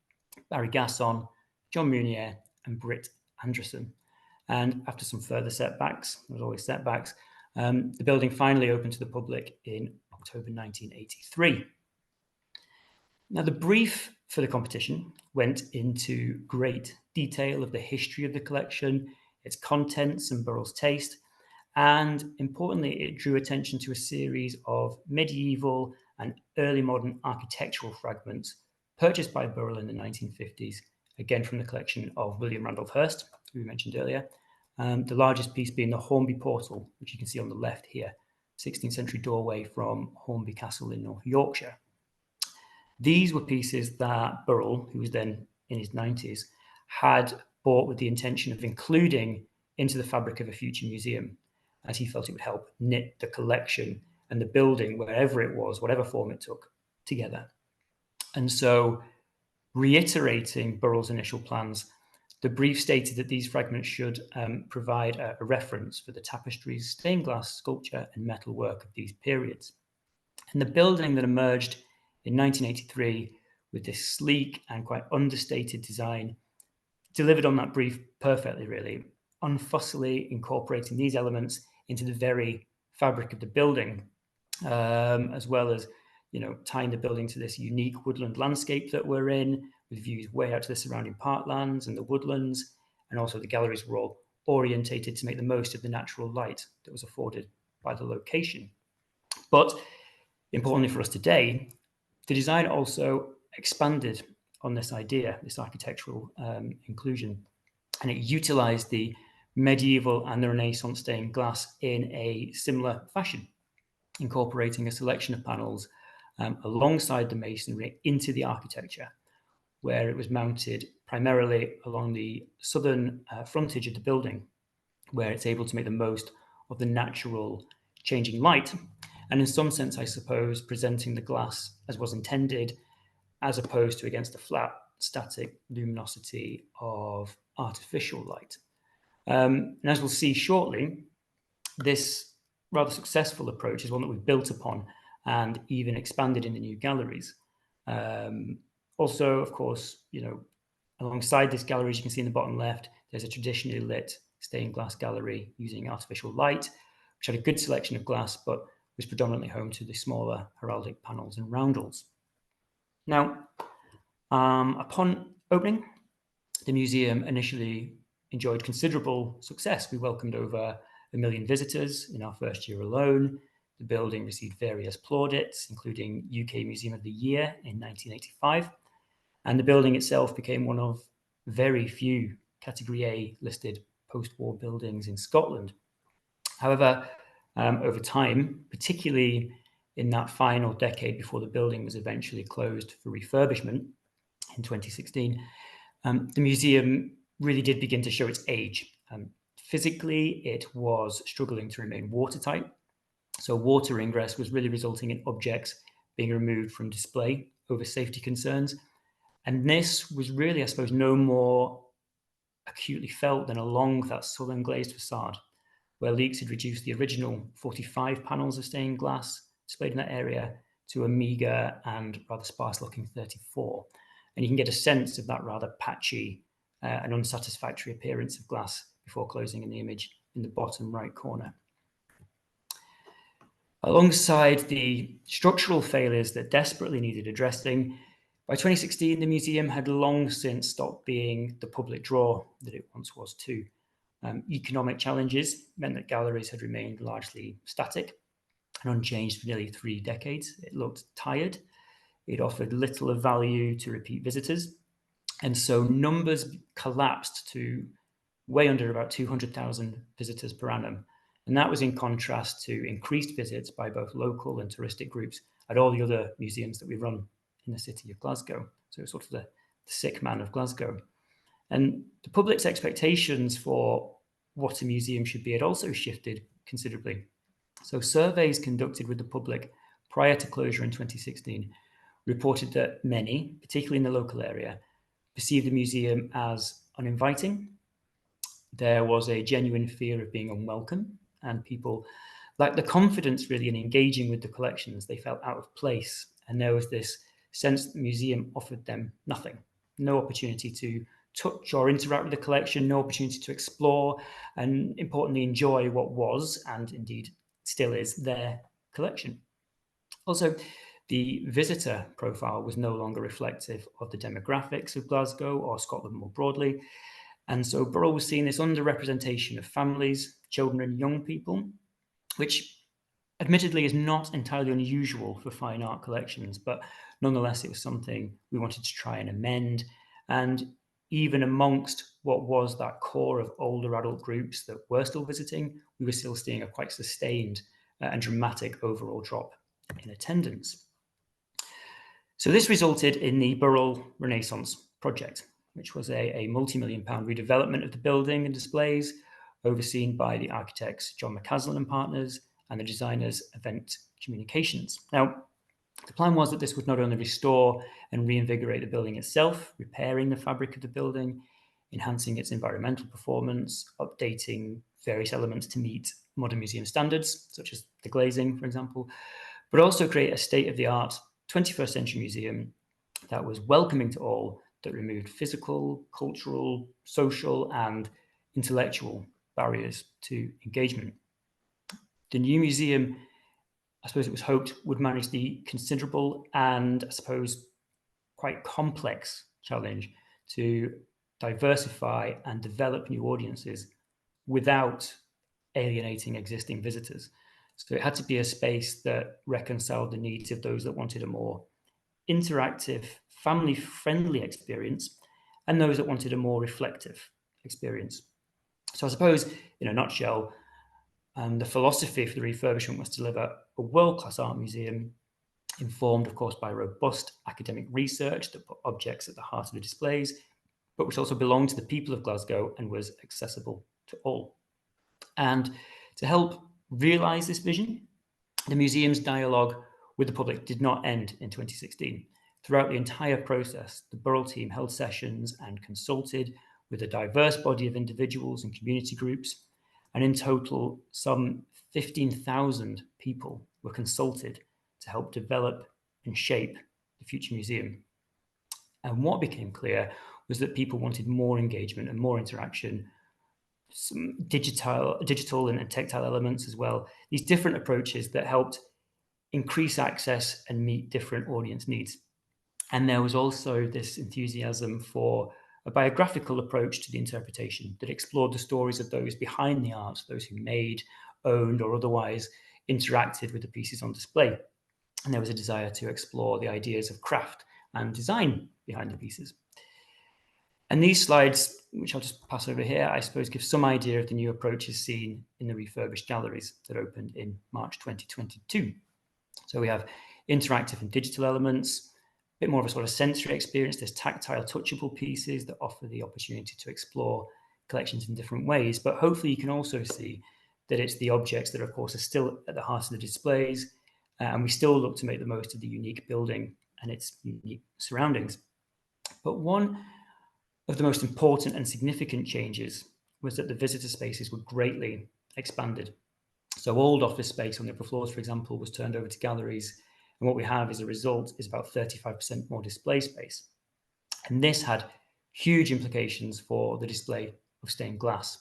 Barry Gasson, John Munier, and Britt Anderson. And after some further setbacks, there's always setbacks, the building finally opened to the public in October 1983. Now, the brief for the competition went into great detail of the history of the collection, its contents and Burrell's taste, and importantly, it drew attention to a series of medieval and early modern architectural fragments purchased by Burrell in the 1950s again from the collection of William Randolph Hearst, who we mentioned earlier. The largest piece being the Hornby Portal, which you can see on the left here, 16th century doorway from Hornby Castle in North Yorkshire. These were pieces that Burrell, who was then in his 90s, had bought with the intention of including into the fabric of a future museum, as he felt it would help knit the collection and the building, wherever it was, whatever form it took, together. And so, reiterating Burrell's initial plans, the brief stated that these fragments should provide a reference for the tapestries, stained glass, sculpture, and metalwork of these periods. And the building that emerged in 1983 with this sleek and quite understated design delivered on that brief perfectly, really, unfussily incorporating these elements into the very fabric of the building, as well as, tying the building to this unique woodland landscape that we're in, with views way out to the surrounding parklands and the woodlands. And also the galleries were all orientated to make the most of the natural light that was afforded by the location. But importantly for us today, the design also expanded on this idea, this architectural inclusion, and it utilized the medieval and the Renaissance stained glass in a similar fashion, incorporating a selection of panels alongside the masonry into the architecture, where it was mounted primarily along the southern frontage of the building, where it's able to make the most of the natural changing light, and in some sense, I suppose, presenting the glass as was intended, as opposed to against the flat, static luminosity of artificial light. And as we'll see shortly, this rather successful approach is one that we've built upon and even expanded in the new galleries. Also, of course, alongside this gallery, as you can see in the bottom left, there's a traditionally lit stained glass gallery using artificial light, which had a good selection of glass, but was predominantly home to the smaller heraldic panels and roundels. Now, upon opening, the museum initially enjoyed considerable success. We welcomed over 1 million visitors in our first year alone. The building received various plaudits, including UK Museum of the Year in 1985. And the building itself became one of very few Category A listed post-war buildings in Scotland. However, over time, particularly in that final decade before the building was eventually closed for refurbishment in 2016, the museum really did begin to show its age. Physically, it was struggling to remain watertight. So water ingress was really resulting in objects being removed from display over safety concerns. And this was really, I suppose, no more acutely felt than along that southern glazed facade, where leaks had reduced the original 45 panels of stained glass displayed in that area to a meagre and rather sparse-looking 34. And you can get a sense of that rather patchy and unsatisfactory appearance of glass before closing in the image in the bottom right corner. Alongside the structural failures that desperately needed addressing, by 2016, the museum had long since stopped being the public draw that it once was too. Economic challenges meant that galleries had remained largely static and unchanged for nearly 3 decades. It looked tired. It offered little of value to repeat visitors. And so numbers collapsed to way under about 200,000 visitors per annum. And that was in contrast to increased visits by both local and touristic groups at all the other museums that we run in the city of Glasgow. So it's sort of the sick man of Glasgow. And the public's expectations for what a museum should be had also shifted considerably. So surveys conducted with the public prior to closure in 2016 reported that many, particularly in the local area, perceived the museum as uninviting. There was a genuine fear of being unwelcome, and people lacked the confidence really in engaging with the collections. They felt out of place, and there was this sense that the museum offered them nothing, no opportunity to touch or interact with the collection, no opportunity to explore and importantly enjoy what was, and indeed still is, their collection. Also, the visitor profile was no longer reflective of the demographics of Glasgow or Scotland more broadly. And so Burrell was seeing this underrepresentation of families, children and young people, which admittedly is not entirely unusual for fine art collections, but nonetheless, it was something we wanted to try and amend. And even amongst what was that core of older adult groups that were still visiting, we were still seeing a quite sustained and dramatic overall drop in attendance. So this resulted in the Burrell Renaissance project, which was a multi-million-pound redevelopment of the building and displays, overseen by the architects John McCaslin and Partners and the designers Event Communications. Now, the plan was that this would not only restore and reinvigorate the building itself, repairing the fabric of the building, enhancing its environmental performance, updating various elements to meet modern museum standards, such as the glazing, for example, but also create a state-of-the-art 21st century museum that was welcoming to all, that removed physical, cultural, social, and intellectual barriers to engagement. The new museum, I suppose it was hoped, would manage the considerable and, I suppose, quite complex challenge to diversify and develop new audiences without alienating existing visitors. So it had to be a space that reconciled the needs of those that wanted a more interactive, family-friendly experience and those that wanted a more reflective experience. So I suppose, in a nutshell, the philosophy for the refurbishment was to deliver a world-class art museum, informed, of course, by robust academic research that put objects at the heart of the displays, but which also belonged to the people of Glasgow and was accessible to all. And to help realise this vision, the museum's dialogue with the public did not end in 2016. Throughout the entire process, the Burrell team held sessions and consulted with a diverse body of individuals and community groups, and in total, some 15,000 people were consulted to help develop and shape the future museum. And what became clear was that people wanted more engagement and more interaction, some digital and tactile elements as well, these different approaches that helped increase access and meet different audience needs. And there was also this enthusiasm for a biographical approach to the interpretation that explored the stories of those behind the art, those who made, owned, or otherwise interacted with the pieces on display. And there was a desire to explore the ideas of craft and design behind the pieces. And these slides, which I'll just pass over here, I suppose give some idea of the new approaches seen in the refurbished galleries that opened in March 2022. So we have interactive and digital elements, a bit more of a sort of sensory experience. There's tactile, touchable pieces that offer the opportunity to explore collections in different ways. But hopefully you can also see that it's the objects that, of course, are still at the heart of the displays, and we still look to make the most of the unique building and its unique surroundings. But one of the most important and significant changes was that the visitor spaces were greatly expanded. So old office space on the upper floors, for example, was turned over to galleries. And what we have as a result is about 35% more display space. And this had huge implications for the display of stained glass.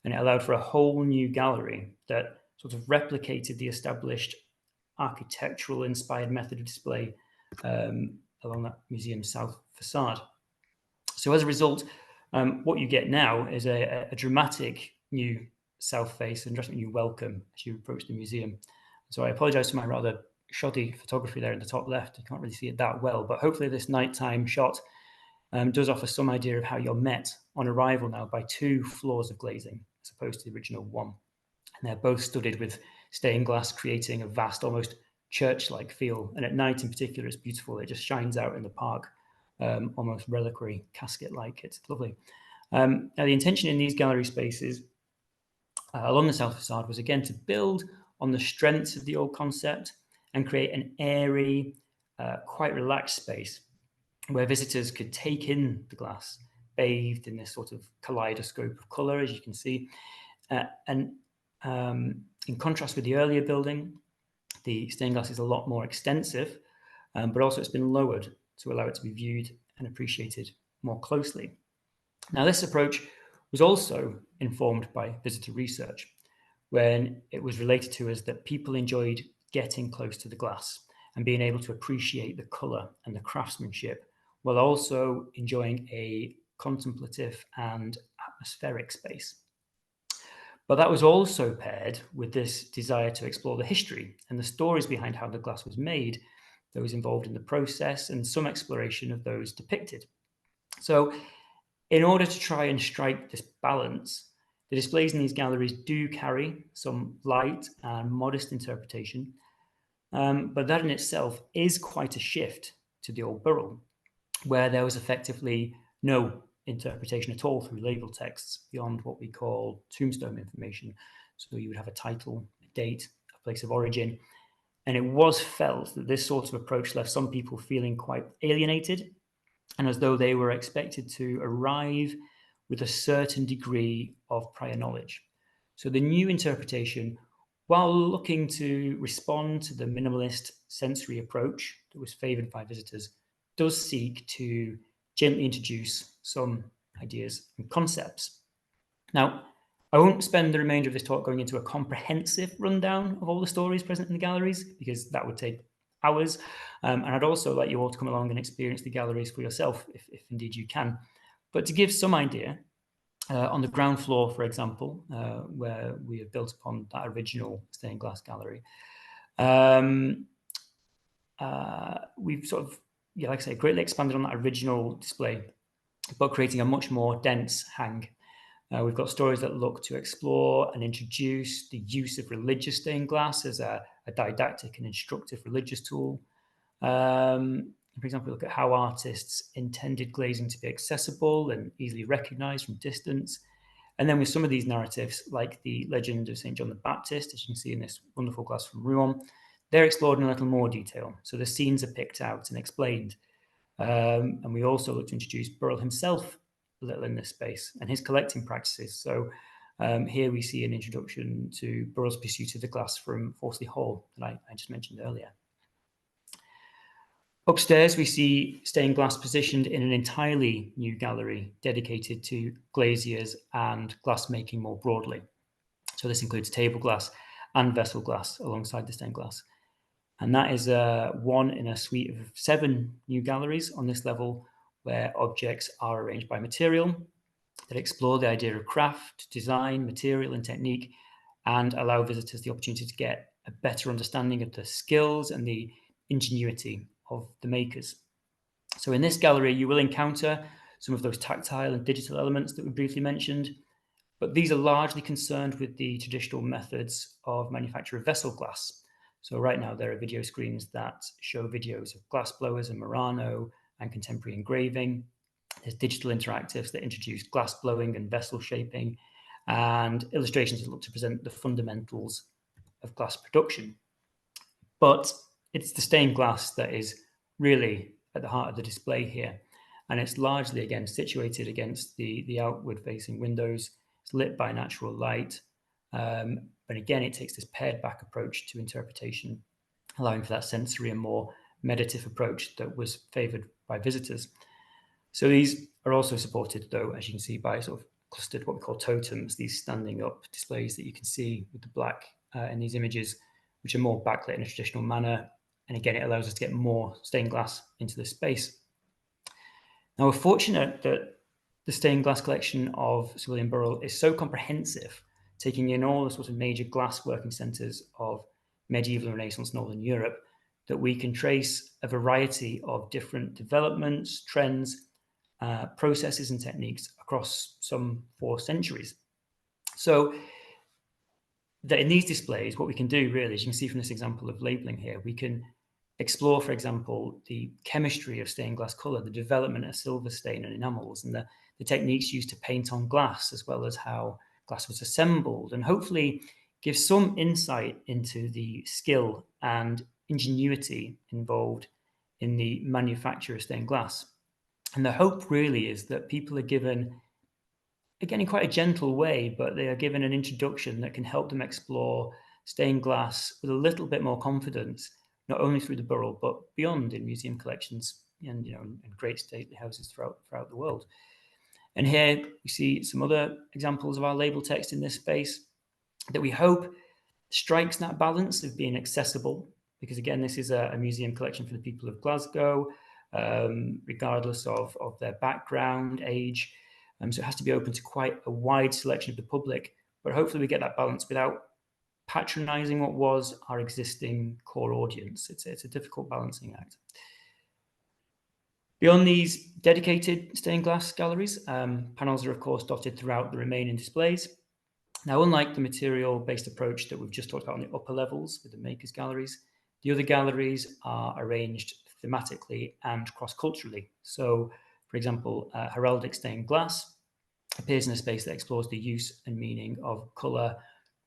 And it allowed for a whole new gallery that sort of replicated the established architectural inspired method of display along that museum's south facade. So as a result, what you get now is a dramatic new south face and dramatic new welcome as you approach the museum. So I apologise for my rather shoddy photography there in the top left. You can't really see it that well, but hopefully this nighttime shot does offer some idea of how you're met on arrival now by two floors of glazing as opposed to the original one. And they're both studded with stained glass, creating a vast, almost church-like feel. And at night in particular, it's beautiful. It just shines out in the park, almost reliquary, casket-like. It's lovely. Now, the intention in these gallery spaces along the south facade was again to build on the strengths of the old concept and create an airy, quite relaxed space where visitors could take in the glass, bathed in this sort of kaleidoscope of colour, as you can see. And in contrast with the earlier building, the stained glass is a lot more extensive, but also it's been lowered to allow it to be viewed and appreciated more closely. Now, this approach was also informed by visitor research, when it was related to us that people enjoyed getting close to the glass and being able to appreciate the colour and the craftsmanship, while also enjoying a contemplative and atmospheric space. But that was also paired with this desire to explore the history and the stories behind how the glass was made, those involved in the process, and some exploration of those depicted. So in order to try and strike this balance, the displays in these galleries do carry some light and modest interpretation, but that in itself is quite a shift to the old Burrell, where there was effectively no interpretation at all through label texts beyond what we call tombstone information. So you would have a title, a date, a place of origin, and it was felt that this sort of approach left some people feeling quite alienated and as though they were expected to arrive with a certain degree of prior knowledge. So the new interpretation, while looking to respond to the minimalist sensory approach that was favoured by visitors, does seek to gently introduce some ideas and concepts. Now, I won't spend the remainder of this talk going into a comprehensive rundown of all the stories present in the galleries, because that would take hours. And I'd also like you all to come along and experience the galleries for yourself, if indeed you can. But to give some idea, on the ground floor, for example, where we have built upon that original stained glass gallery, we've sort of, like I say, greatly expanded on that original display, but creating a much more dense hang. We've got stories that look to explore and introduce the use of religious stained glass as a didactic and instructive religious tool. For example, we look at how artists intended glazing to be accessible and easily recognized from distance. And then with some of these narratives, like the legend of St. John the Baptist, as you can see in this wonderful glass from Rouen, they're explored in a little more detail. So the scenes are picked out and explained. And we also look to introduce Burrell himself a little in this space and his collecting practices. So here we see an introduction to Burrell's pursuit of the glass from Forsley Hall that I just mentioned earlier. Upstairs, we see stained glass positioned in an entirely new gallery dedicated to glaziers and glass making more broadly. So this includes table glass and vessel glass alongside the stained glass. And that is one in a suite of 7 new galleries on this level, where objects are arranged by material that explore the idea of craft, design, material, and technique, and allow visitors the opportunity to get a better understanding of the skills and the ingenuity of the makers. So in this gallery, you will encounter some of those tactile and digital elements that we briefly mentioned, but these are largely concerned with the traditional methods of manufacture of vessel glass. So right now there are video screens that show videos of glass blowers and Murano and contemporary engraving. There's digital interactives that introduce glass blowing and vessel shaping, and illustrations that look to present the fundamentals of glass production. But it's the stained glass that is really at the heart of the display here. And it's largely, again, situated against the outward-facing windows. It's lit by natural light. But again, it takes this pared-back approach to interpretation, allowing for that sensory and more meditative approach that was favoured by visitors. So these are also supported, though, as you can see, by sort of clustered what we call totems, these standing up displays that you can see with the black in these images, which are more backlit in a traditional manner. And again, it allows us to get more stained glass into the space. Now, we're fortunate that the stained glass collection of Sir William Burrell is so comprehensive, taking in all the sort of major glass working centres of medieval and Renaissance Northern Europe, that we can trace a variety of different developments, trends, processes and techniques across some 4 centuries. So that in these displays, what we can do really, as you can see from this example of labelling here, we can explore, for example, the chemistry of stained glass colour, the development of silver stain and enamels, and the techniques used to paint on glass, as well as how glass was assembled, and hopefully give some insight into the skill and ingenuity involved in the manufacture of stained glass. And the hope really is that people are given, again, in quite a gentle way, but they are given an introduction that can help them explore stained glass with a little bit more confidence, not only through the Burrell, but beyond in museum collections and, in great stately houses throughout the world. And here we see some other examples of our label text in this space that we hope strikes that balance of being accessible, because again, this is a museum collection for the people of Glasgow, regardless of their background, age. So it has to be open to quite a wide selection of the public, but hopefully we get that balance without patronizing what was our existing core audience. It's a difficult balancing act. Beyond these dedicated stained glass galleries, panels are of course dotted throughout the remaining displays. Now, unlike the material-based approach that we've just talked about on the upper levels with the makers galleries, the other galleries are arranged thematically and cross-culturally. So, for example, heraldic stained glass appears in a space that explores the use and meaning of colour,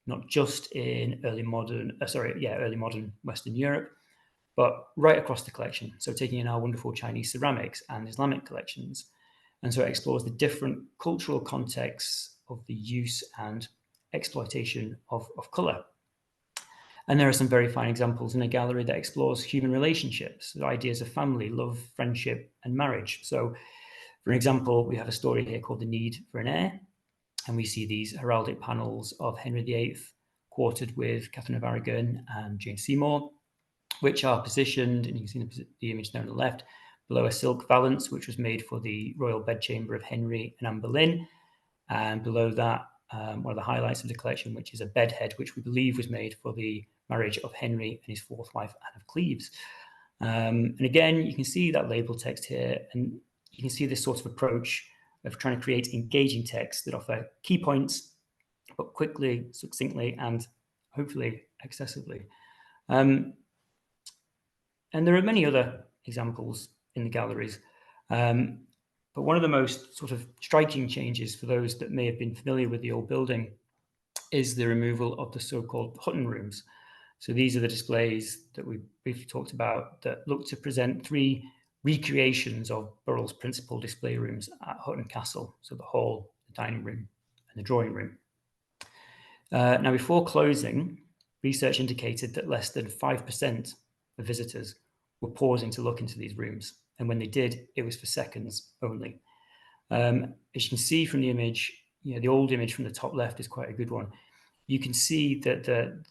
not just in early modern Western Europe, but right across the collection. So taking in our wonderful Chinese ceramics and Islamic collections. And so it explores the different cultural contexts of the use and exploitation of colour. And there are some very fine examples in a gallery that explores human relationships, the ideas of family, love, friendship, and marriage. So, for example, we have a story here called The Need for an Heir, and we see these heraldic panels of Henry VIII quartered with Catherine of Aragon and Jane Seymour, which are positioned, and you can see the image there on the left, below a silk valance, which was made for the royal bedchamber of Henry and Anne Boleyn. And below that, one of the highlights of the collection, which is a bedhead, which we believe was made for the marriage of Henry and his fourth wife, Anne of Cleves. And again, you can see that label text here, and you can see this sort of approach of trying to create engaging texts that offer key points, but quickly, succinctly, and hopefully accessibly. And there are many other examples in the galleries. But one of the most sort of striking changes for those that may have been familiar with the old building is the removal of the so-called Hutton rooms. So these are the displays that we briefly talked about that look to present 3 recreations of Burrell's principal display rooms at Hutton Castle. So the hall, the dining room, and the drawing room. Now, before closing, research indicated that less than 5% of visitors were pausing to look into these rooms. And when they did, it was for seconds only. As you can see from the image, the old image from the top left is quite a good one. You can see that the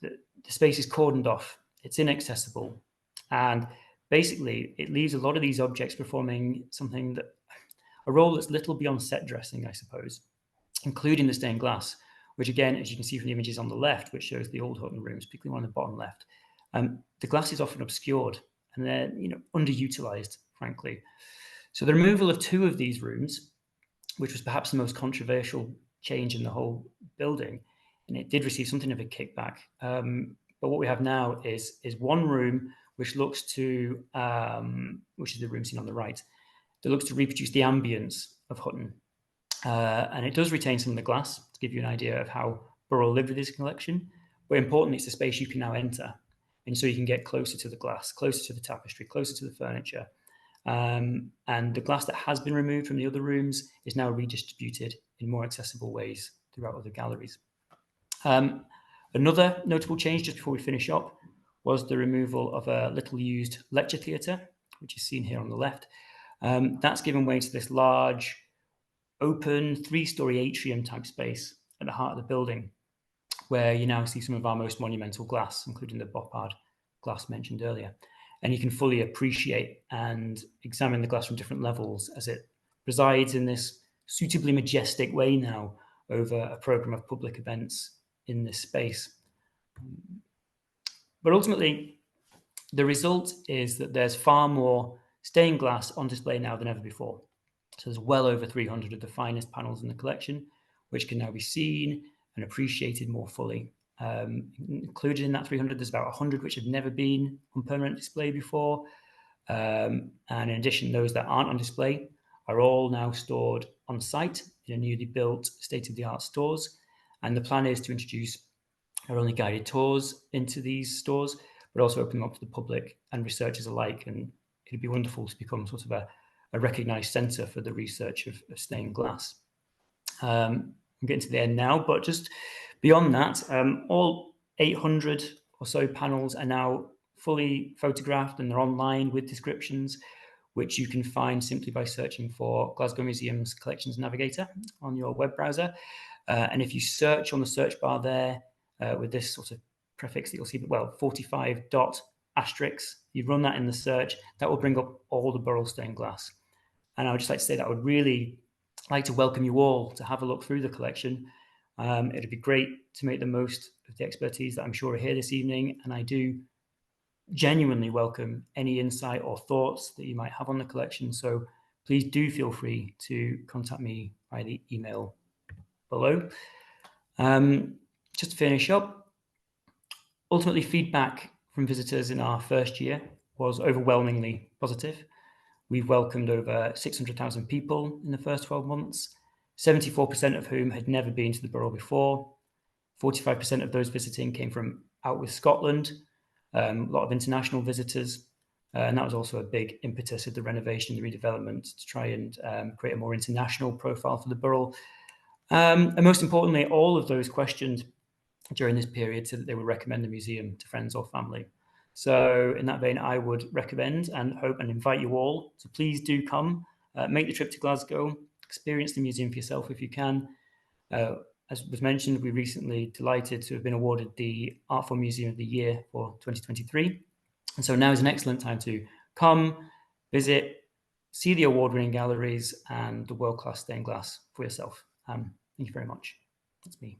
space is cordoned off. It's inaccessible. And basically, it leaves a lot of these objects performing a role that's little beyond set dressing, I suppose, including the stained glass, which again, as you can see from the images on the left, which shows the old Hutton rooms, particularly on the bottom left, the glass is often obscured and they're underutilized, frankly. So the removal of 2 of these rooms, which was perhaps the most controversial change in the whole building, and it did receive something of a kickback. But what we have now is one room which looks to, which is the room seen on the right, that looks to reproduce the ambience of Hutton. And it does retain some of the glass to give you an idea of how Burrell lived with his collection. But importantly, it's a space you can now enter. And so you can get closer to the glass, closer to the tapestry, closer to the furniture. And the glass that has been removed from the other rooms is now redistributed in more accessible ways throughout other galleries. Another notable change, just before we finish up, was the removal of a little used lecture theatre, which is seen here on the left. That's given way to this large, open 3-story atrium type space at the heart of the building, where you now see some of our most monumental glass, including the Boppard glass mentioned earlier. And you can fully appreciate and examine the glass from different levels as it resides in this suitably majestic way now over a programme of public events in this space. But ultimately, the result is that there's far more stained glass on display now than ever before. So there's well over 300 of the finest panels in the collection, which can now be seen and appreciated more fully. Included in that 300, there's about 100 which have never been on permanent display before. And in addition, those that aren't on display are all now stored on site in a newly built state-of-the-art stores. And the plan is to introduce not only guided tours into these stores, but also open them up to the public and researchers alike. And it'd be wonderful to become sort of a recognised centre for the research of stained glass. I'm getting to the end now, but just beyond that, all 800 or so panels are now fully photographed and they're online with descriptions, which you can find simply by searching for Glasgow Museum's Collections Navigator on your web browser. And if you search on the search bar there with this sort of prefix that you'll see, 45 dot asterisk, you run that in the search, that will bring up all the Burrell stained glass. And I would just like to say that I would really like to welcome you all to have a look through the collection. It'd be great to make the most of the expertise that I'm sure are here this evening. And I do genuinely welcome any insight or thoughts that you might have on the collection. So please do feel free to contact me by the email below. Just to finish up, ultimately feedback from visitors in our first year was overwhelmingly positive. We've welcomed over 600,000 people in the first 12 months, 74% of whom had never been to the Burrell before. 45% of those visiting came from out with Scotland, a lot of international visitors. And that was also a big impetus of the renovation, the redevelopment, to try and create a more international profile for the Burrell. And most importantly, all of those questioned during this period said that they would recommend the museum to friends or family. So in that vein, I would recommend and hope and invite you all to please do come, make the trip to Glasgow, experience the museum for yourself if you can. As was mentioned, we're recently delighted to have been awarded the Artful Museum of the Year for 2023. And so now is an excellent time to come, visit, see the award-winning galleries and the world-class stained glass for yourself. Thank you very much. That's me.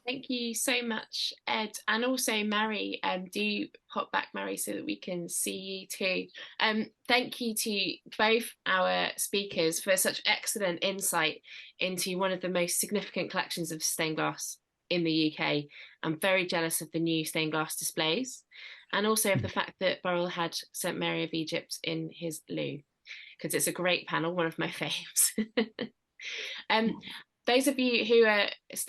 Thank you so much, Ed, and also Mary. Do pop back, Mary, so that we can see you too. Thank you to both our speakers for such excellent insight into one of the most significant collections of stained glass in the UK. I'm very jealous of the new stained glass displays, and also of the fact that Burrell had St Mary of Egypt in his loo, because it's a great panel, one of my faves. Those of you who are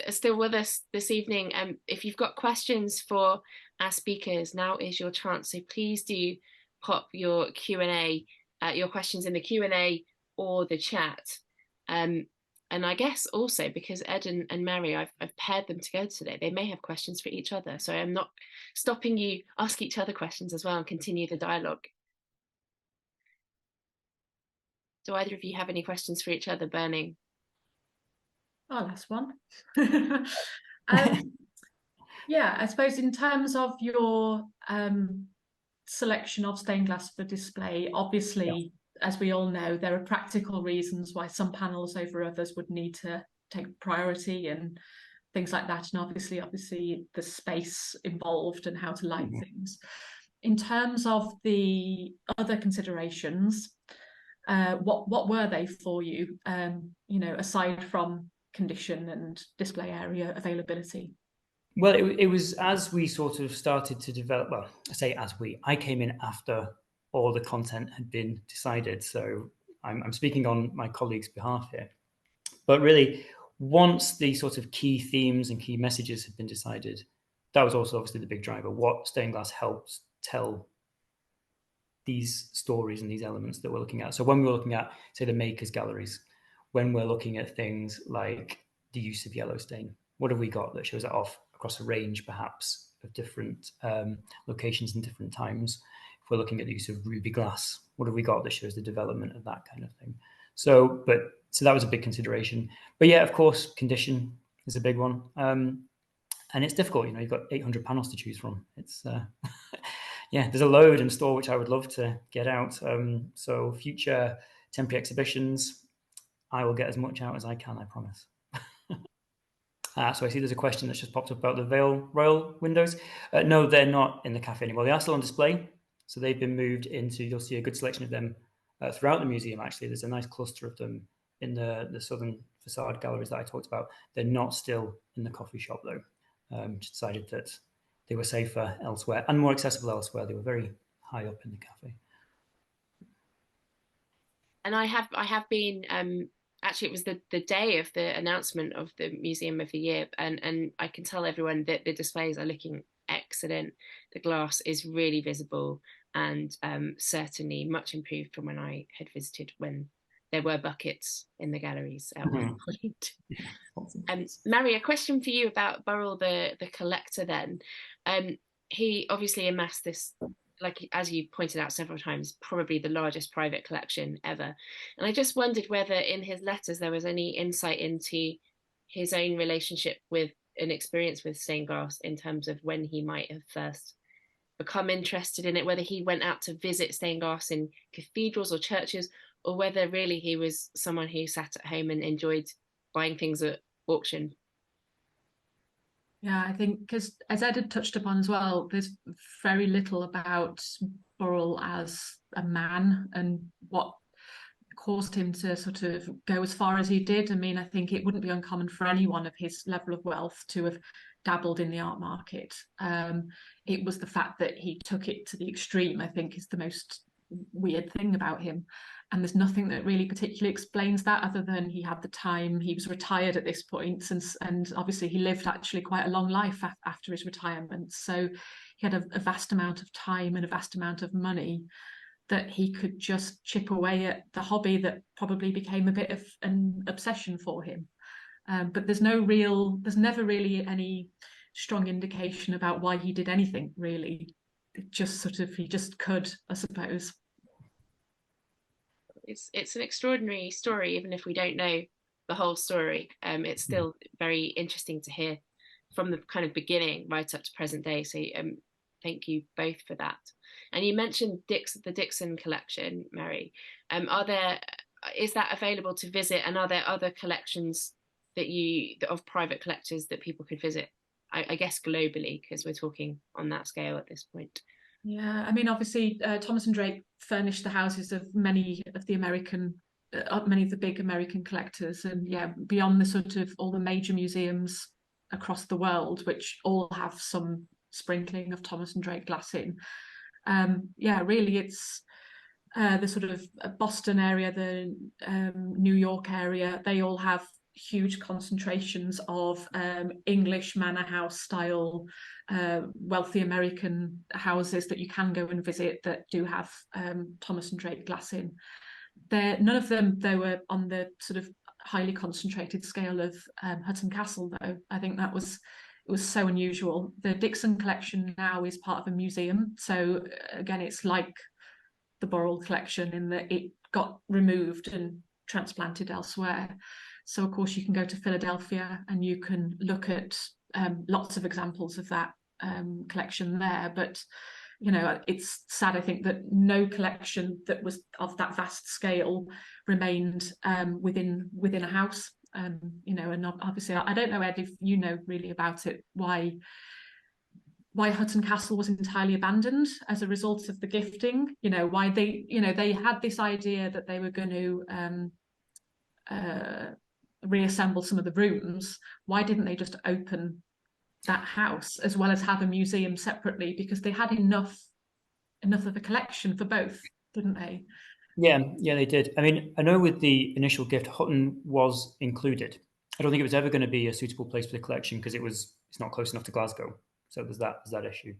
still with us this evening, if you've got questions for our speakers, now is your chance. So please do pop your Q&A, your questions in the Q&A or the chat. And I guess also because Ed and Mary, I've paired them together today, they may have questions for each other. So I'm not stopping you, ask each other questions as well and continue the dialogue. Do either of you have any questions for each other burning? Oh, that's one. Yeah, I suppose in terms of your selection of stained glass for display, obviously, as we all know, there are practical reasons why some panels over others would need to take priority and things like that. And obviously the space involved and how to light things. In terms of the other considerations, what were they for you, you know, aside from condition and display area availability? Well, it was as we sort of started to develop, well, I say as I came in after all the content had been decided. So I'm speaking on my colleagues' behalf here. But really, once the sort of key themes and key messages had been decided, that was also obviously the big driver. What stained glass helps tell these stories and these elements that we're looking at. So when we're looking at, say, the makers' galleries, when we're looking at things like the use of yellow stain, what have we got that shows that off across a range, perhaps, of different locations and different times? If we're looking at the use of ruby glass, what have we got that shows the development of that kind of thing? So that was a big consideration. But yeah, of course, condition is a big one. And it's difficult, you know, you've got 800 panels to choose from. It's, yeah, there's a load in store, which I would love to get out. So future temporary exhibitions, I will get as much out as I can, I promise. So I see there's a question that's just popped up about the Vale Royal windows. No, they're not in the cafe anymore. They are still on display. So they've been moved into, you'll see a good selection of them throughout the museum, actually. There's a nice cluster of them in the southern facade galleries that I talked about. They're not still in the coffee shop, though. Just decided that they were safer elsewhere and more accessible elsewhere. They were very high up in the cafe. And I have been, actually it was the day of the announcement of the Museum of the Year, and I can tell everyone that the displays are looking excellent. The glass is really visible and certainly much improved from when I had visited, when there were buckets in the galleries at one point. Mary, a question for you about Burrell the collector then. He obviously amassed this, like as you pointed out several times, probably the largest private collection ever. And I just wondered whether in his letters there was any insight into his own relationship with an experience with stained glass, in terms of when he might have first become interested in it, whether he went out to visit stained glass in cathedrals or churches, or whether really he was someone who sat at home and enjoyed buying things at auction. Yeah, I think because as Ed had touched upon as well, there's very little about Burrell as a man and what caused him to sort of go as far as he did. I mean, I think it wouldn't be uncommon for anyone of his level of wealth to have dabbled in the art market. It was the fact that he took it to the extreme, I think, is the most weird thing about him. And there's nothing that really particularly explains that, other than he had the time. He was retired at this point, and obviously he lived actually quite a long life after his retirement. So he had a vast amount of time and a vast amount of money that he could just chip away at the hobby that probably became a bit of an obsession for him. But there's never really any strong indication about why he did anything, really. It just sort of, he just could, I suppose. It's an extraordinary story, even if we don't know the whole story. It's still very interesting to hear from the kind of beginning right up to present day. So thank you both for that. And you mentioned the Dixon collection, Mary. Is that available to visit, and are there other collections of private collectors that people could visit? I guess globally, because we're talking on that scale at this point. Yeah, I mean, obviously, Thomas and Drake furnished the houses of many of the big American collectors, and yeah, beyond the sort of all the major museums across the world, which all have some sprinkling of Thomas and Drake glass in. Yeah, really, it's the sort of Boston area, the New York area. They all have huge concentrations of English manor house style wealthy American houses that you can go and visit that do have Thomas and Drake glass in. None of them, though, were on the sort of highly concentrated scale of Hutton Castle, though. I think it was so unusual. The Dixon collection now is part of a museum, so again, it's like the Burrell Collection in that it got removed and transplanted elsewhere. So of course you can go to Philadelphia and you can look at lots of examples of that collection there. But you know, it's sad, I think, that no collection that was of that vast scale remained within a house. You know, and obviously I don't know, Ed, if you know really about it, why Hutton Castle was entirely abandoned as a result of the gifting. You know, why they had this idea that they were going to reassemble some of the rooms. Why didn't they just open that house as well as have a museum separately? Because they had enough of a collection for both, didn't they? Yeah, they did. I mean, I know with the initial gift, Hutton was included. I don't think it was ever going to be a suitable place for the collection because it's not close enough to Glasgow. So there's that issue.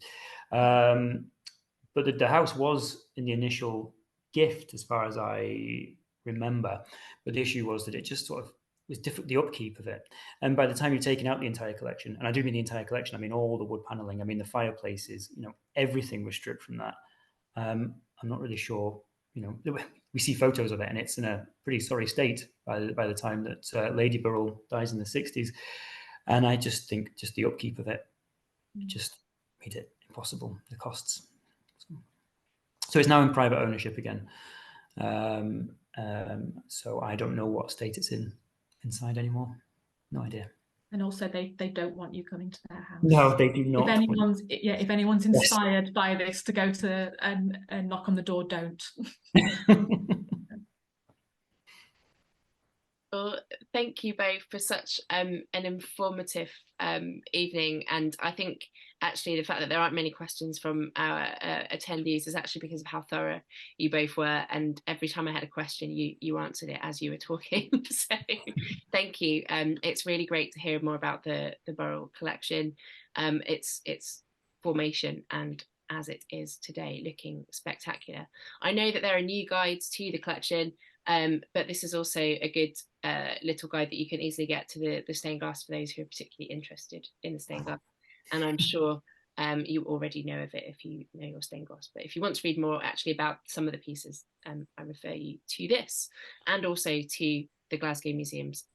But the house was in the initial gift, as far as I remember. But the issue was that it just sort of was difficult, the upkeep of it. And by the time you're taking out the entire collection, and I do mean the entire collection, I mean all the wood paneling, I mean the fireplaces, you know, everything was stripped from that. I'm not really sure, you know, we see photos of it and it's in a pretty sorry state by the time that Lady Burrell dies in the 60s. And I just think just the upkeep of it just made it impossible, the costs. So it's now in private ownership again. So I don't know what state it's inside anymore. No idea. And also they don't want you coming to their house. No, they do not. If anyone's inspired by this to go to and knock on the door, don't. Well, thank you both for such an informative evening. And I think actually the fact that there aren't many questions from our attendees is actually because of how thorough you both were. And every time I had a question, you answered it as you were talking. So thank you. It's really great to hear more about the Burrell Collection, its formation, and as it is today, looking spectacular. I know that there are new guides to the collection, but this is also a good little guide that you can easily get to the stained glass for those who are particularly interested in the stained glass. And I'm sure you already know of it if you know your stained glass. But if you want to read more actually about some of the pieces, I refer you to this, and also to the Glasgow Museum's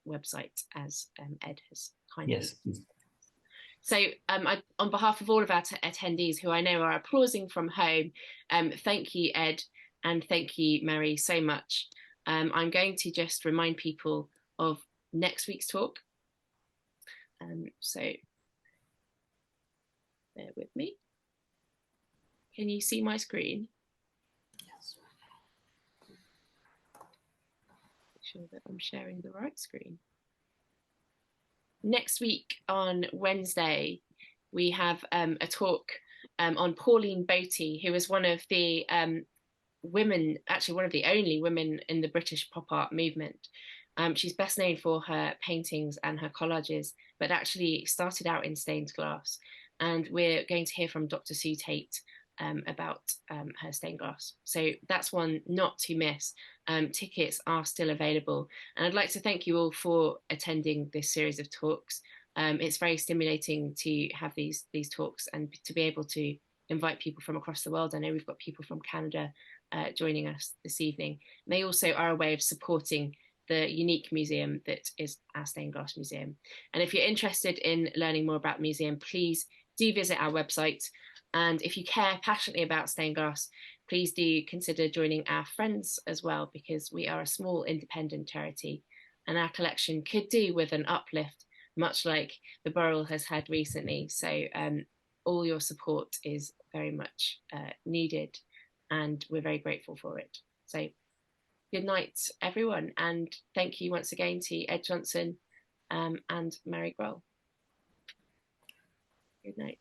website, as Ed has kindly. Yes. So on behalf of all of our attendees who I know are applauding from home, thank you, Ed, and thank you, Mary, so much. I'm going to just remind people of next week's talk. So with me. Can you see my screen? Yes. Make sure that I'm sharing the right screen. Next week on Wednesday, we have a talk on Pauline Boty, who is one of the women, actually one of the only women in the British pop art movement. She's best known for her paintings and her collages, but actually started out in stained glass. And we're going to hear from Dr. Sue Tate about her stained glass. So that's one not to miss. Tickets are still available. And I'd like to thank you all for attending this series of talks. It's very stimulating to have these talks and to be able to invite people from across the world. I know we've got people from Canada joining us this evening. And they also are a way of supporting the unique museum that is our stained glass museum. And if you're interested in learning more about the museum, please do visit our website. And if you care passionately about stained glass, please do consider joining our friends as well, because we are a small independent charity and our collection could do with an uplift, much like the Burrell has had recently. So all your support is very much needed and we're very grateful for it. So good night, everyone. And thank you once again to Ed Johnson and Mary Grohl. Good night.